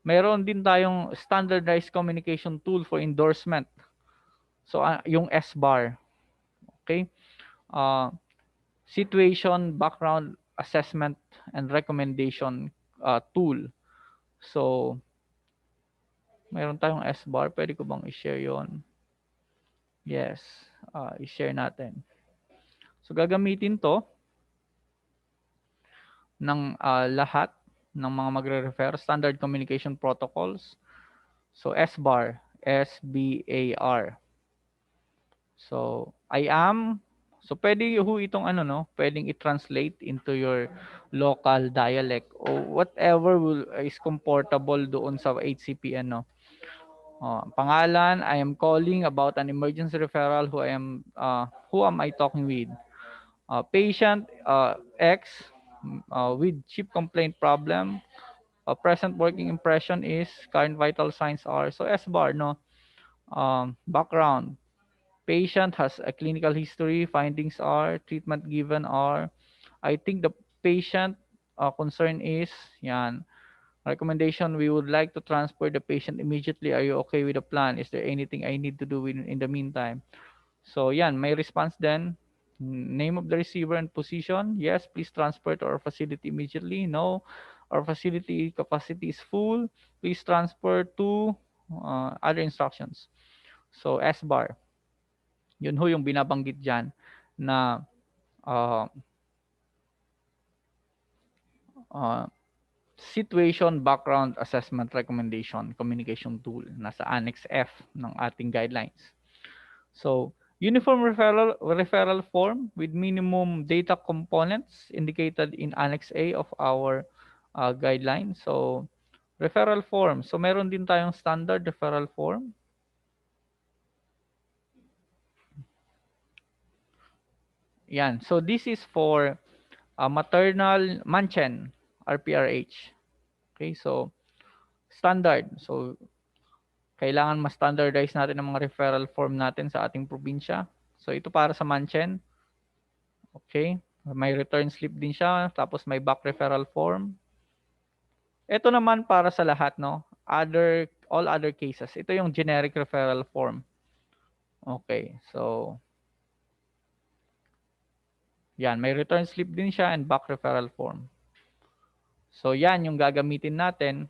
Meron din tayong standardized communication tool for endorsement. So, yung SBAR. Okay? Situation, background, assessment, and recommendation tool. So, mayroon tayong SBAR. Pwede ko bang i-share yon? Yes. I-share natin. So, gagamitin to ng lahat ng mga magre-refer. Standard Communication Protocols. So, SBAR. SBAR. So, so pwede itong pwedeng i-translate into your local dialect or whatever is comfortable doon sa HCPN, no. Pangalan, I am calling about an emergency referral. Who am I talking with? Patient X with chip complaint problem. Present working impression is, current vital signs are. So SBAR, no. Background. Patient has a clinical history, findings are, treatment given are. I think the patient concern is, yan, recommendation, we would like to transfer the patient immediately. Are you okay with the plan? Is there anything I need to do in the meantime? So yan, may response then. Name of the receiver and position. Yes, please transfer to our facility immediately. No, our facility capacity is full. Please transfer to other instructions. So SBAR. Yun yung binabanggit dyan na uh, situation background assessment recommendation communication tool. Nasa Annex F ng ating guidelines. So, uniform referral form with minimum data components indicated in Annex A of our guideline. So, referral form. So, meron din tayong standard referral form. Yan. So, this is for maternal Manchen, RPRH. Okay, so standard. So kailangan ma-standardize natin ang mga referral form natin sa ating probinsya. So ito para sa Manchen. Okay, may return slip din siya, tapos may back referral form. Ito naman para sa lahat, no? All other cases. Ito yung generic referral form. Okay, so yan, may return slip din siya and back referral form. So yan yung gagamitin natin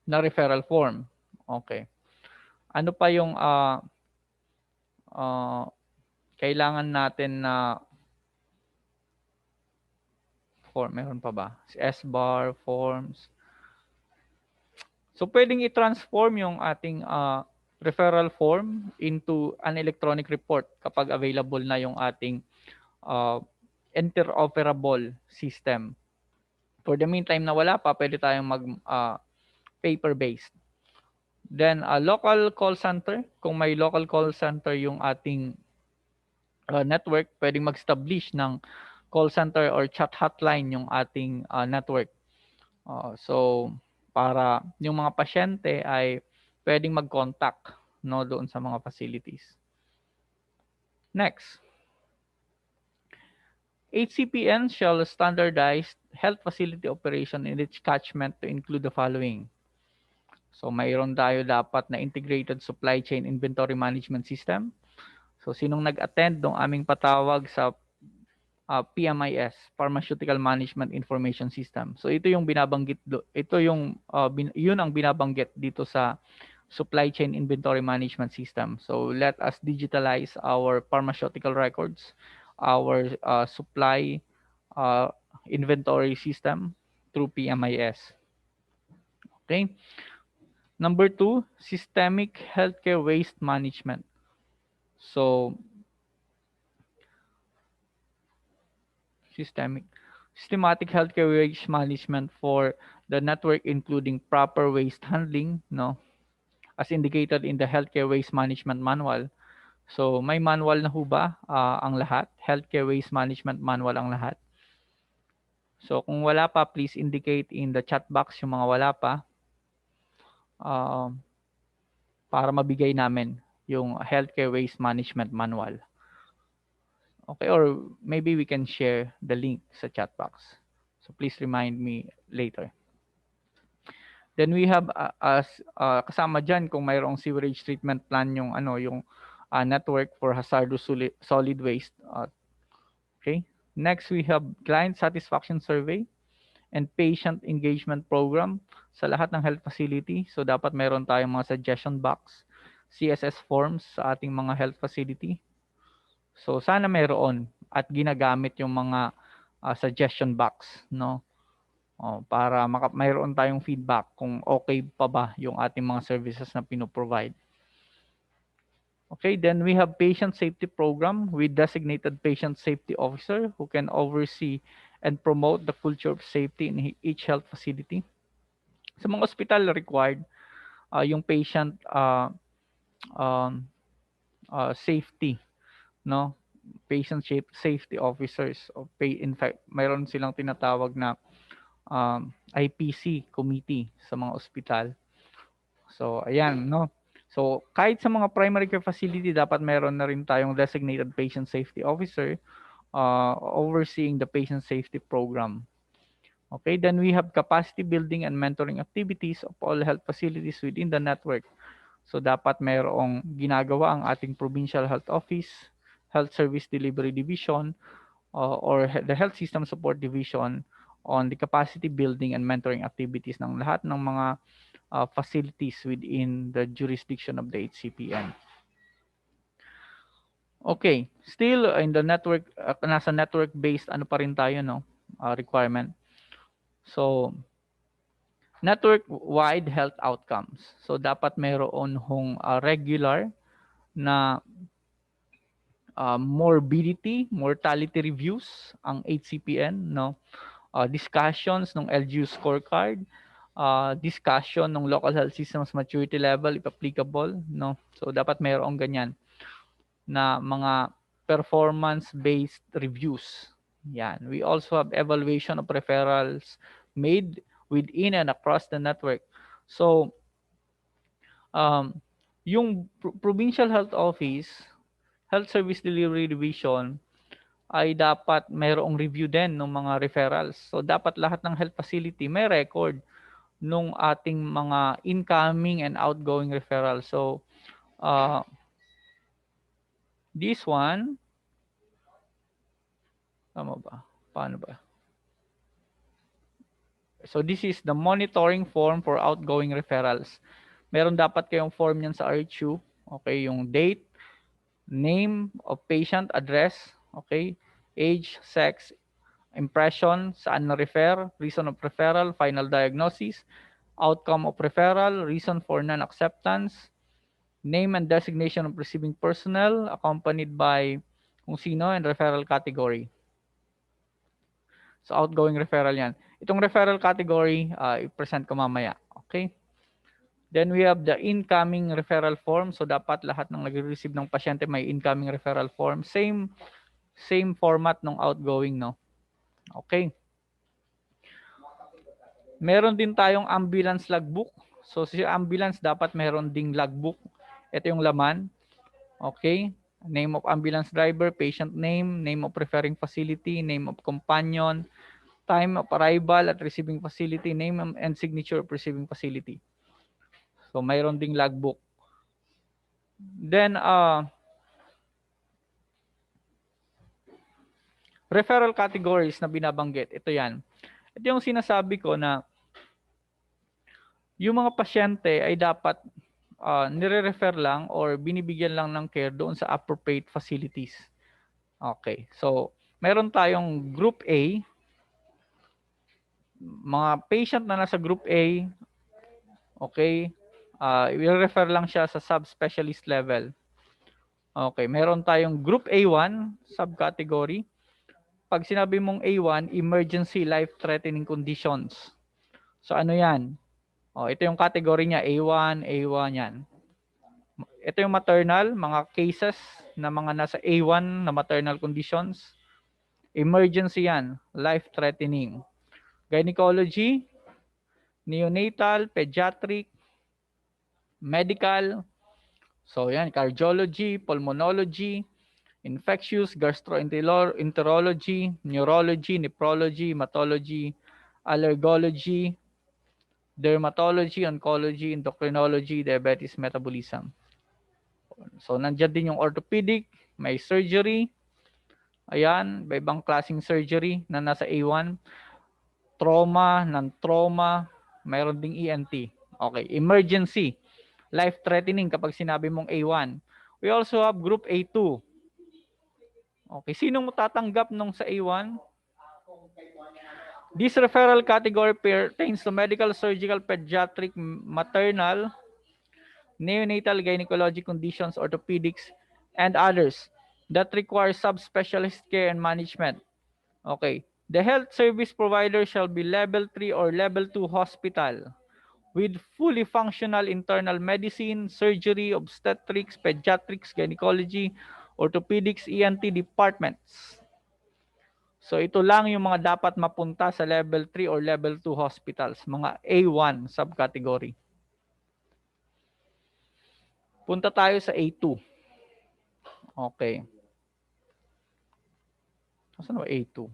na referral form. Okay. Ano pa yung kailangan natin na form? Meron pa ba? SBAR, forms. So pwedeng i-transform yung ating referral form into an electronic report kapag available na yung ating interoperable system. For the meantime na wala pa, pwede tayong mag paper-based. Then, local call center. Kung may local call center yung ating network, pwedeng mag-establish ng call center or chat hotline yung ating network. So, para yung mga pasyente ay puwedeng mag-contact 'no, doon sa mga facilities. Next, HCPN shall standardize health facility operation in its catchment to include the following. So, mayroon tayo dapat na integrated supply chain inventory management system. So, sinong nag-attend nung aming patawag sa PMIS, Pharmaceutical Management Information System. So, ito yung binabanggit ito yung yun ang binabanggit dito sa supply chain inventory management system. So, let us digitalize our pharmaceutical records, our supply uh, inventory system through PMIS. Okay. Number two, systemic healthcare waste management. So, systematic healthcare waste management for the network, including proper waste handling, no, as indicated in the healthcare waste management manual. So, may manual na ho ba ang lahat? Healthcare waste management manual ang lahat. So, kung wala pa, please indicate in the chat box yung mga wala pa para mabigay namin yung healthcare waste management manual. Okay, or maybe we can share the link sa chat box. So, please remind me later. Then we have as kasama diyan kung mayroong sewerage treatment plan yung yung network for hazardous solid waste. Okay. Next we have client satisfaction survey and patient engagement program sa lahat ng health facility. So dapat mayroon tayong mga suggestion box, CSS forms sa ating mga health facility. So sana mayroon at ginagamit yung mga suggestion box, no? Para mayroon tayong feedback kung okay pa ba yung ating mga services na pino-provide. Okay, then we have patient safety program with designated patient safety officer who can oversee and promote the culture of safety in each health facility. Sa mga ospital required yung patient um, safety, no? Patient safety officers in fact mayroon silang tinatawag na IPC committee sa mga ospital. So, ayan, no? So, kahit sa mga primary care facility, dapat meron na rin tayong designated patient safety officer overseeing the patient safety program. Okay, then we have capacity building and mentoring activities of all health facilities within the network. So, dapat mayroong ginagawa ang ating provincial health office, health service delivery division, or the health system support division on the capacity building and mentoring activities ng lahat ng mga facilities within the jurisdiction of the HCPN. Okay, still in the network, nasa network-based ano pa rin tayo, no? Requirement. So, network-wide health outcomes. So, dapat mayroon hong regular na morbidity, mortality reviews ang HCPN, no? Discussions ng LGU scorecard, discussion ng local health systems maturity level if applicable, no? So dapat mayroong ganyan na mga performance-based reviews. Yan. We also have evaluation of referrals made within and across the network. So yung provincial health office, health service delivery division ay dapat mayroong review din ng mga referrals. So dapat lahat ng health facility may record nung ating mga incoming and outgoing referrals. So this one, tama ba? Paano ba? So this is the monitoring form for outgoing referrals. Meron dapat kayong form yan sa RHU. Okay, yung date, name of patient, address, okay, age, sex, impression, saan na-refer, reason of referral, final diagnosis, outcome of referral, reason for non-acceptance, name and designation of receiving personnel accompanied by kung sino and referral category. So outgoing referral yan. Itong referral category, i-present ko mamaya. Okay? Then we have the incoming referral form. So dapat lahat ng nag-receive ng pasyente may incoming referral form. Same format ng outgoing, no? Okay. Meron din tayong ambulance logbook. So si ambulance dapat meron ding logbook. Ito yung laman. Okay? Name of ambulance driver, patient name, name of referring facility, name of companion, time of arrival at receiving facility, name and signature of receiving facility. So mayroon ding logbook. Then referral categories na binabanggit. Ito yan. Ito yung sinasabi ko na yung mga pasyente ay dapat nire-refer lang or binibigyan lang ng care doon sa appropriate facilities. Okay. So, meron tayong Group A. Mga patient na nasa Group A, okay, i-refer lang siya sa subspecialist level. Okay. Meron tayong Group A1, subcategory. Pag sinabi mong A1, emergency life-threatening conditions. So, ano yan? Ito yung category niya, A1, A1 yan. Ito yung maternal, mga cases na mga nasa A1 na maternal conditions. Emergency yan, life-threatening. Gynecology, neonatal, pediatric, medical. So yan, cardiology, pulmonology, infectious, gastroenterology, neurology, nephrology, hematology, allergology, dermatology, oncology, endocrinology, diabetes, metabolism. So, nandiyan din yung orthopedic, may surgery. Ayan, may ibang klaseng surgery na nasa A1. Trauma, non-trauma, mayroon ding ENT. Okay, emergency, life-threatening kapag sinabi mong A1. We also have group A2. Okay, sinong tatanggap nung sa A1? This referral category pertains to medical, surgical, pediatric, maternal, neonatal, gynecology conditions, orthopedics, and others that require subspecialist care and management. Okay. The health service provider shall be level 3 or level 2 hospital with fully functional internal medicine, surgery, obstetrics, pediatrics, gynecology, orthopedics, ENT departments. So ito lang yung mga dapat mapunta sa level 3 or level 2 hospitals, mga A1 subcategory. Punta tayo sa A2. Okay. Saan ba A2?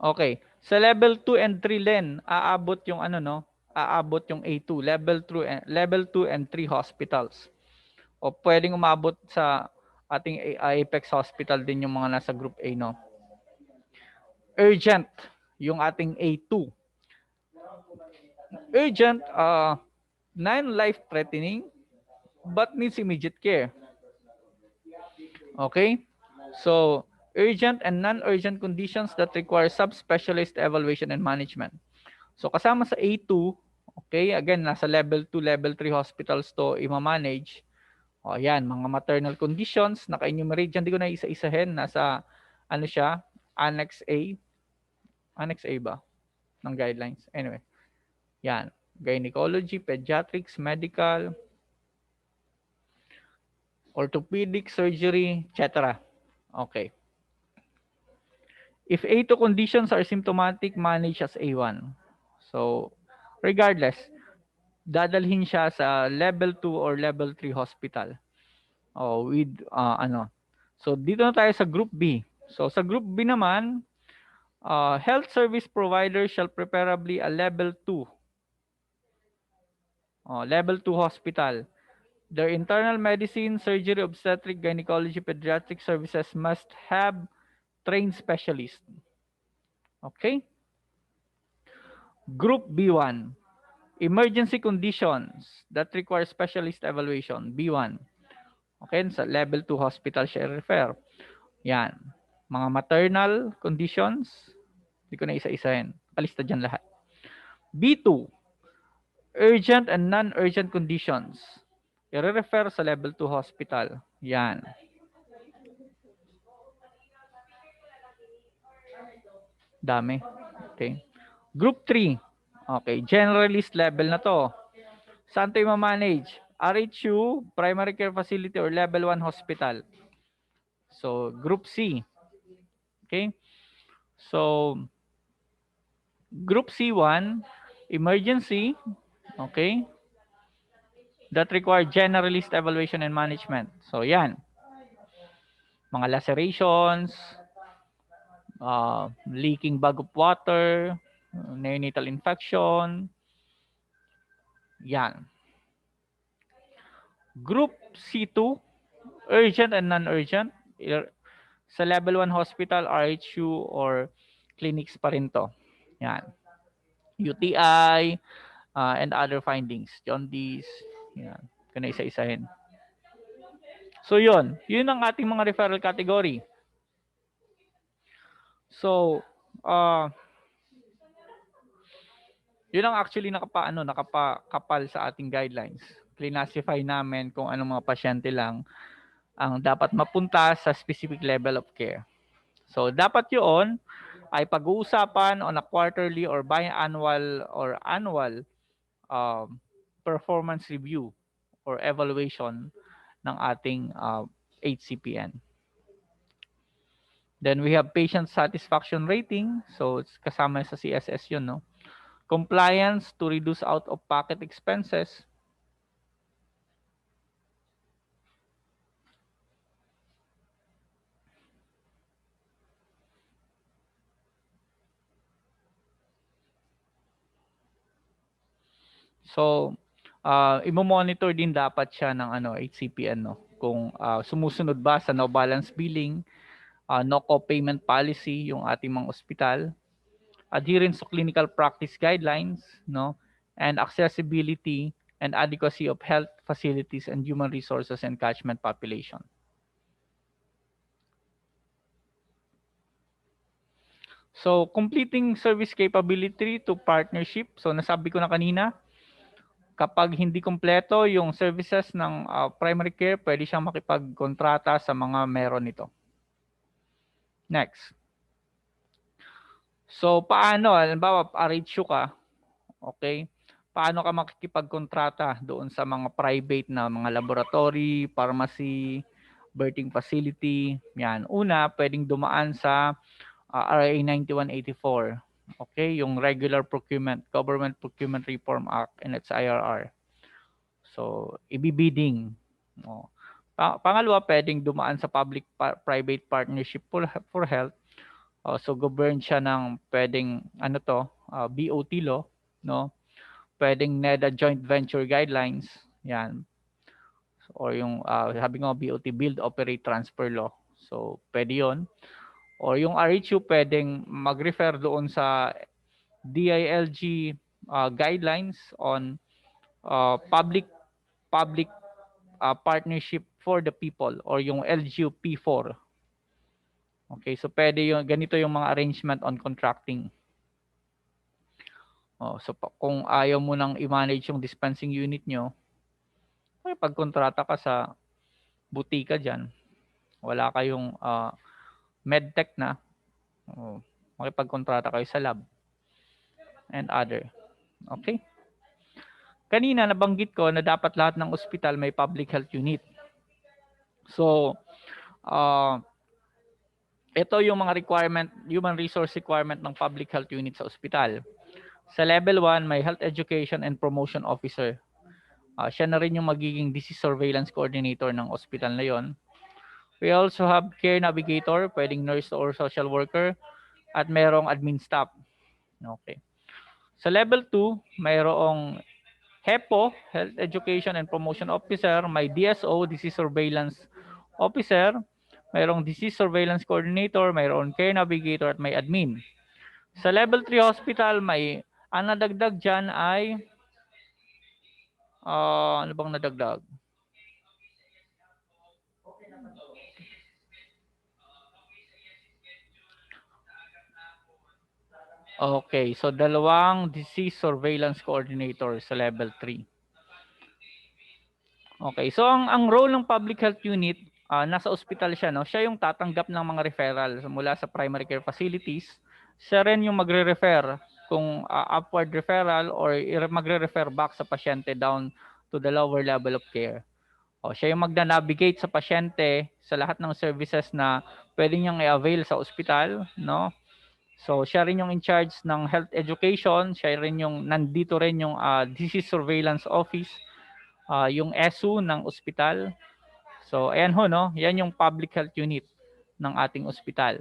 Okay. Sa level 2 and 3 len, aabot yung ano no? Aabot yung A2, level 2 and 3 hospitals. O pwedeng umabot sa ating Apex Hospital din yung mga nasa group A no. Urgent, yung ating A2. Urgent, non-life threatening but needs immediate care. Okay? So, urgent and non-urgent conditions that require subspecialist evaluation and management. So, kasama sa A2, okay, again, nasa level 2, level 3 hospitals to i-manage. O, yan, mga maternal conditions, naka-enumerate dyan, di ko na isa-isahin, nasa, ano siya, Annex A. Annex A ba? Ng guidelines. Anyway, yan. Gynecology, pediatrics, medical, orthopedic, surgery, etc. Okay. If A2 conditions are symptomatic, manage as A1. So, regardless, dadalhin siya sa level 2 or level 3 hospital. With ano. So, dito na tayo sa group B. So, sa group B naman, health service provider shall preferably a level 2. Level 2 hospital. Their internal medicine, surgery, obstetric, gynecology, pediatric services must have trained specialists. Okay? Group B1. Emergency conditions that require specialist evaluation. B1. Okay? Sa level 2 hospital siya refer. Yan. Mga maternal conditions. Hindi ko na isa-isahin. Kalista dyan lahat. B2. Urgent and non-urgent conditions. I-refer sa level 2 hospital. Yan. Dami. Okay. Group 3. Okay. Generalist level na to. Saan ito i-manage? RHU, primary care facility or level 1 hospital. So, group C. Okay? So, Group C1, emergency, okay, that require generalist evaluation and management. So, yan. Mga lacerations, leaking bag of water, neonatal infection, yan. Group C2, urgent and non-urgent. Sa level 1 hospital, RHU or clinics pa rin to. Yan. UTI and other findings. Jaundice. Yan. Kung isa-isahin. So, yun ang ating mga referral category. So, yun ang actually nakapakapal sa ating guidelines. Classify namin kung anong mga pasyente lang ang dapat mapunta sa specific level of care. So, dapat yun ay pag-uusapan on a quarterly or biannual or annual performance review or evaluation ng ating HCPN. Then we have patient satisfaction rating. So, kasama sa CSS yun, no? Compliance to reduce out-of-pocket expenses. So, imo-monitor din dapat siya ng HCPN, no? Kung sumusunod ba sa no balance billing, no co-payment policy yung ating mga ospital, adherence to clinical practice guidelines, no? And accessibility and adequacy of health facilities and human resources and catchment population. So, completing service capability to partnership. So, nasabi ko na kanina, kapag hindi kompleto yung services ng primary care, pwede siyang makipagkontrata sa mga meron nito. Next. So, paano? Halimbawa, RHU ka, okay? Paano ka makikipagkontrata doon sa mga private na mga laboratory, pharmacy, birthing facility? Yan. Una, pwedeng dumaan sa RA 9184. Okay, yung Regular Procurement, Government Procurement Reform Act and its IRR. So, ibibidding. Oh. Pangalawa, pwedeng dumaan sa public-private partnership for health. So, govern siya ng pwedeng BOT law, no? Pwedeng NEDA joint venture guidelines, yan. Or yung sabi ko BOT build, operate, transfer law. So, pwede 'yon. Or yung RHU pwedeng mag-refer doon sa DILG guidelines on public partnership for the people or yung LGUP4. Okay, so pwede yung ganito yung mga arrangement on contracting. So kung ayaw mo nang i-manage yung dispensing unit nyo, may pagkontrata ka sa butika dyan. Wala kayong medtech na. Makipagkontrata kayo sa lab and other. Okay? Kanina nabanggit ko na dapat lahat ng ospital may public health unit. So, ito yung mga requirement, human resource requirement ng public health unit sa ospital. Sa level 1, may health education and promotion officer. Siya na rin yung magiging disease surveillance coordinator ng ospital na yon. We also have care navigator, pwedeng nurse or social worker, at mayroong admin staff. Okay. Sa level 2, mayroong HEPO, Health Education and Promotion Officer, may DSO, Disease Surveillance Officer, mayroong Disease Surveillance Coordinator, mayroong Care Navigator, at may admin. Sa level 3 hospital, ang nadagdag dyan ay ano bang nadagdag? Okay, so dalawang Disease Surveillance Coordinator sa level 3. Okay, so ang role ng public health unit, nasa ospital siya, no? Siya yung tatanggap ng mga referral mula sa primary care facilities. Siya rin yung magre-refer kung upward referral or magre-refer back sa pasyente down to the lower level of care. Siya yung magna-navigate sa pasyente sa lahat ng services na pwede niyang i-avail sa ospital, no? So, siya rin yung in charge ng health education, siya rin yung nandito rin yung disease surveillance office, yung ESU ng ospital. So, ayan ho, no? Yan yung public health unit ng ating ospital.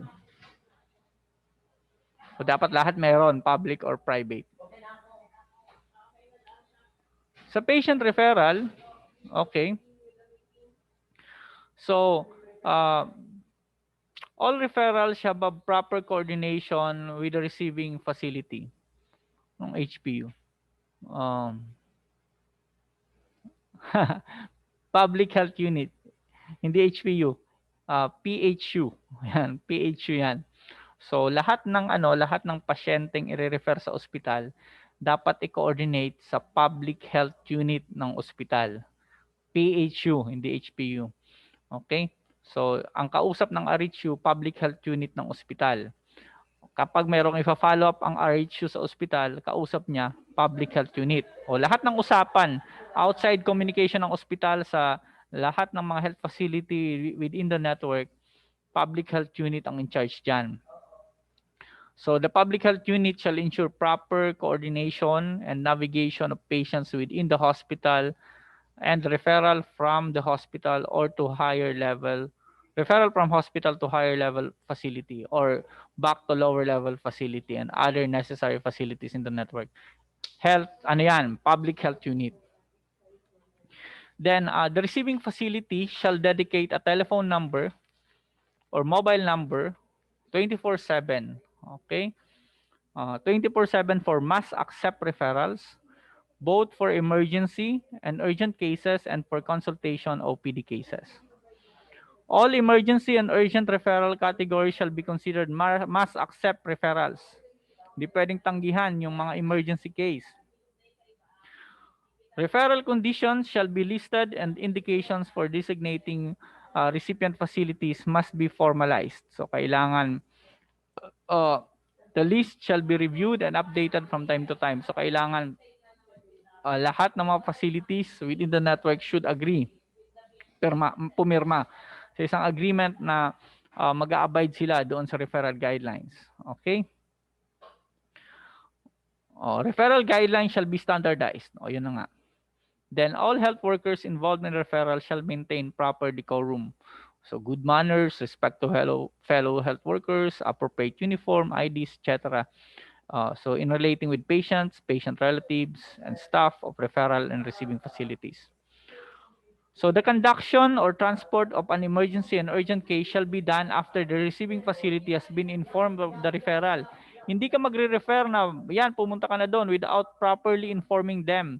So, dapat lahat meron, public or private. Sa patient referral, okay. So, all referrals have a proper coordination with the receiving facility ng HPU. Public Health Unit, hindi HPU, PHU. Yan, PHU yan. So lahat ng pasyenteng i-refer sa ospital dapat i-coordinate sa Public Health Unit ng ospital. PHU, hindi HPU. Okay? So ang kausap ng RHU, Public Health Unit ng ospital. Kapag mayroong ifa-follow up ang RHU sa ospital, kausap niya Public Health Unit. O lahat ng usapan, outside communication ng ospital sa lahat ng mga health facility within the network, Public Health Unit ang in charge dyan. So the Public Health Unit shall ensure proper coordination and navigation of patients within the hospital and referral from the hospital or to higher level, referral from hospital to higher level facility or back to lower level facility and other necessary facilities in the network. Health, Public Health Unit. Then the receiving facility shall dedicate a telephone number or mobile number 24/7. Okay? 24/7 for mass accept referrals, both for emergency and urgent cases and for consultation OPD cases. All emergency and urgent referral categories shall be considered mass accept referrals. Hindi pwedeng tanggihan yung mga emergency case. Referral conditions shall be listed and indications for designating recipient facilities must be formalized. So kailangan the list shall be reviewed and updated from time to time. So kailangan lahat ng mga facilities within the network should agree, pumirma sa isang agreement na mag-a-abide sila doon sa referral guidelines. Okay? Referral guidelines shall be standardized. Yun na nga. Then all health workers involved in referral shall maintain proper decorum. So good manners, respect to fellow health workers, appropriate uniform, IDs, etc. So in relating with patients, patient relatives, and staff of referral and receiving facilities. So the conduction or transport of an emergency and urgent case shall be done after the receiving facility has been informed of the referral. Hindi ka magre-refer na, yan, pumunta ka na doon without properly informing them.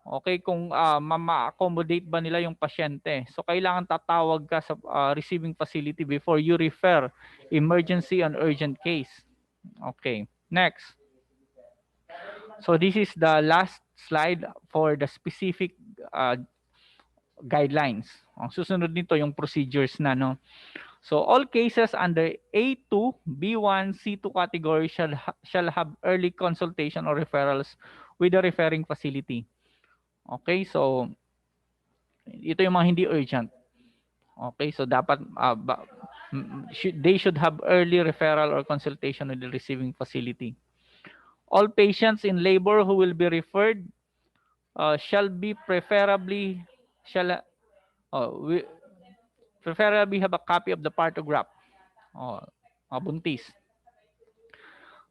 Okay, kung ma-accommodate ba nila yung pasyente. So kailangan tatawag ka sa receiving facility before you refer emergency and urgent case. Okay, next. So this is the last slide for the specific guidelines. Ang susunod nito yung procedures na, no. So all cases under A2, B1, C2 category shall have early consultation or referrals with the referring facility. Okay, so ito yung mga hindi urgent. Okay, so dapat they should have early referral or consultation with the receiving facility. All patients in labor who will be referred shall preferably have a copy of the partograph. Buntis.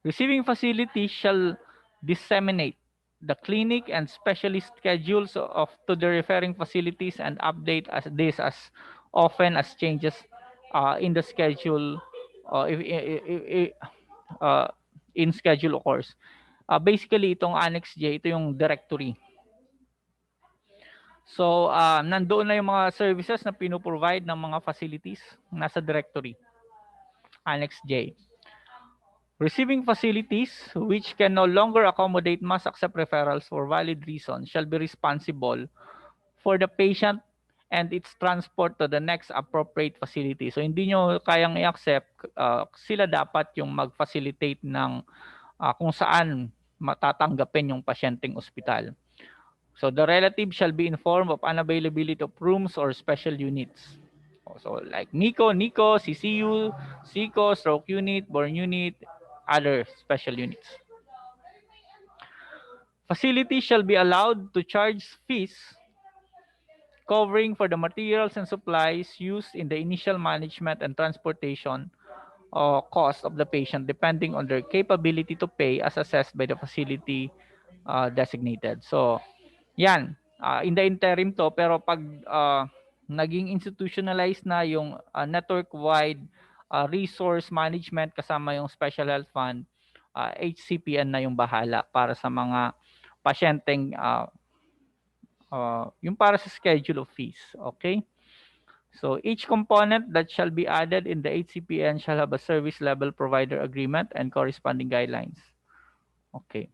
Receiving facility shall disseminate the clinic and specialist schedules to the referring facilities and update as often as changes in the schedule in schedule occurs. Basically, itong Annex J, ito yung directory. So, nandoon na yung mga services na pinoprovide ng mga facilities nasa directory. Annex J. Receiving facilities which can no longer accommodate mass accept referrals for valid reasons shall be responsible for the patient and its transport to the next appropriate facility. So hindi nyo kayang i-accept, sila dapat yung mag-facilitate ng kung saan matatanggapin yung pasyenteng ospital. So the relative shall be informed of unavailability of rooms or special units. So like NICO, CCU, SICO, stroke unit, burn unit, other special units. Facilities shall be allowed to charge fees covering for the materials and supplies used in the initial management and transportation cost of the patient depending on their capability to pay as assessed by the facility designated. So, yan. In the interim to, pero pag naging institutionalized na yung network-wide resource management kasama yung special health fund, HCPN na yung bahala para sa mga pasyenteng yung para sa schedule of fees. Okay? So each component that shall be added in the HCPN shall have a service level provider agreement and corresponding guidelines. Okay.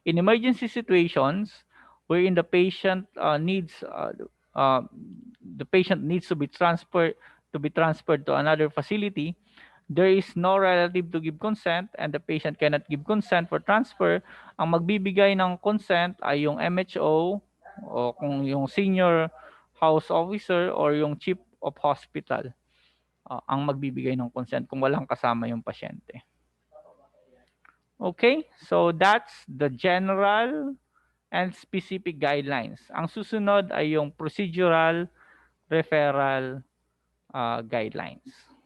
In emergency situations wherein uh, the patient needs to be transferred to another facility, there is no relative to give consent and the patient cannot give consent for transfer. Ang magbibigay ng consent ay yung MHO o kung yung senior house officer or yung chief of hospital ang magbibigay ng consent kung walang kasama yung pasyente. Okay, so that's the general and specific guidelines. Ang susunod ay yung procedural referral guidelines.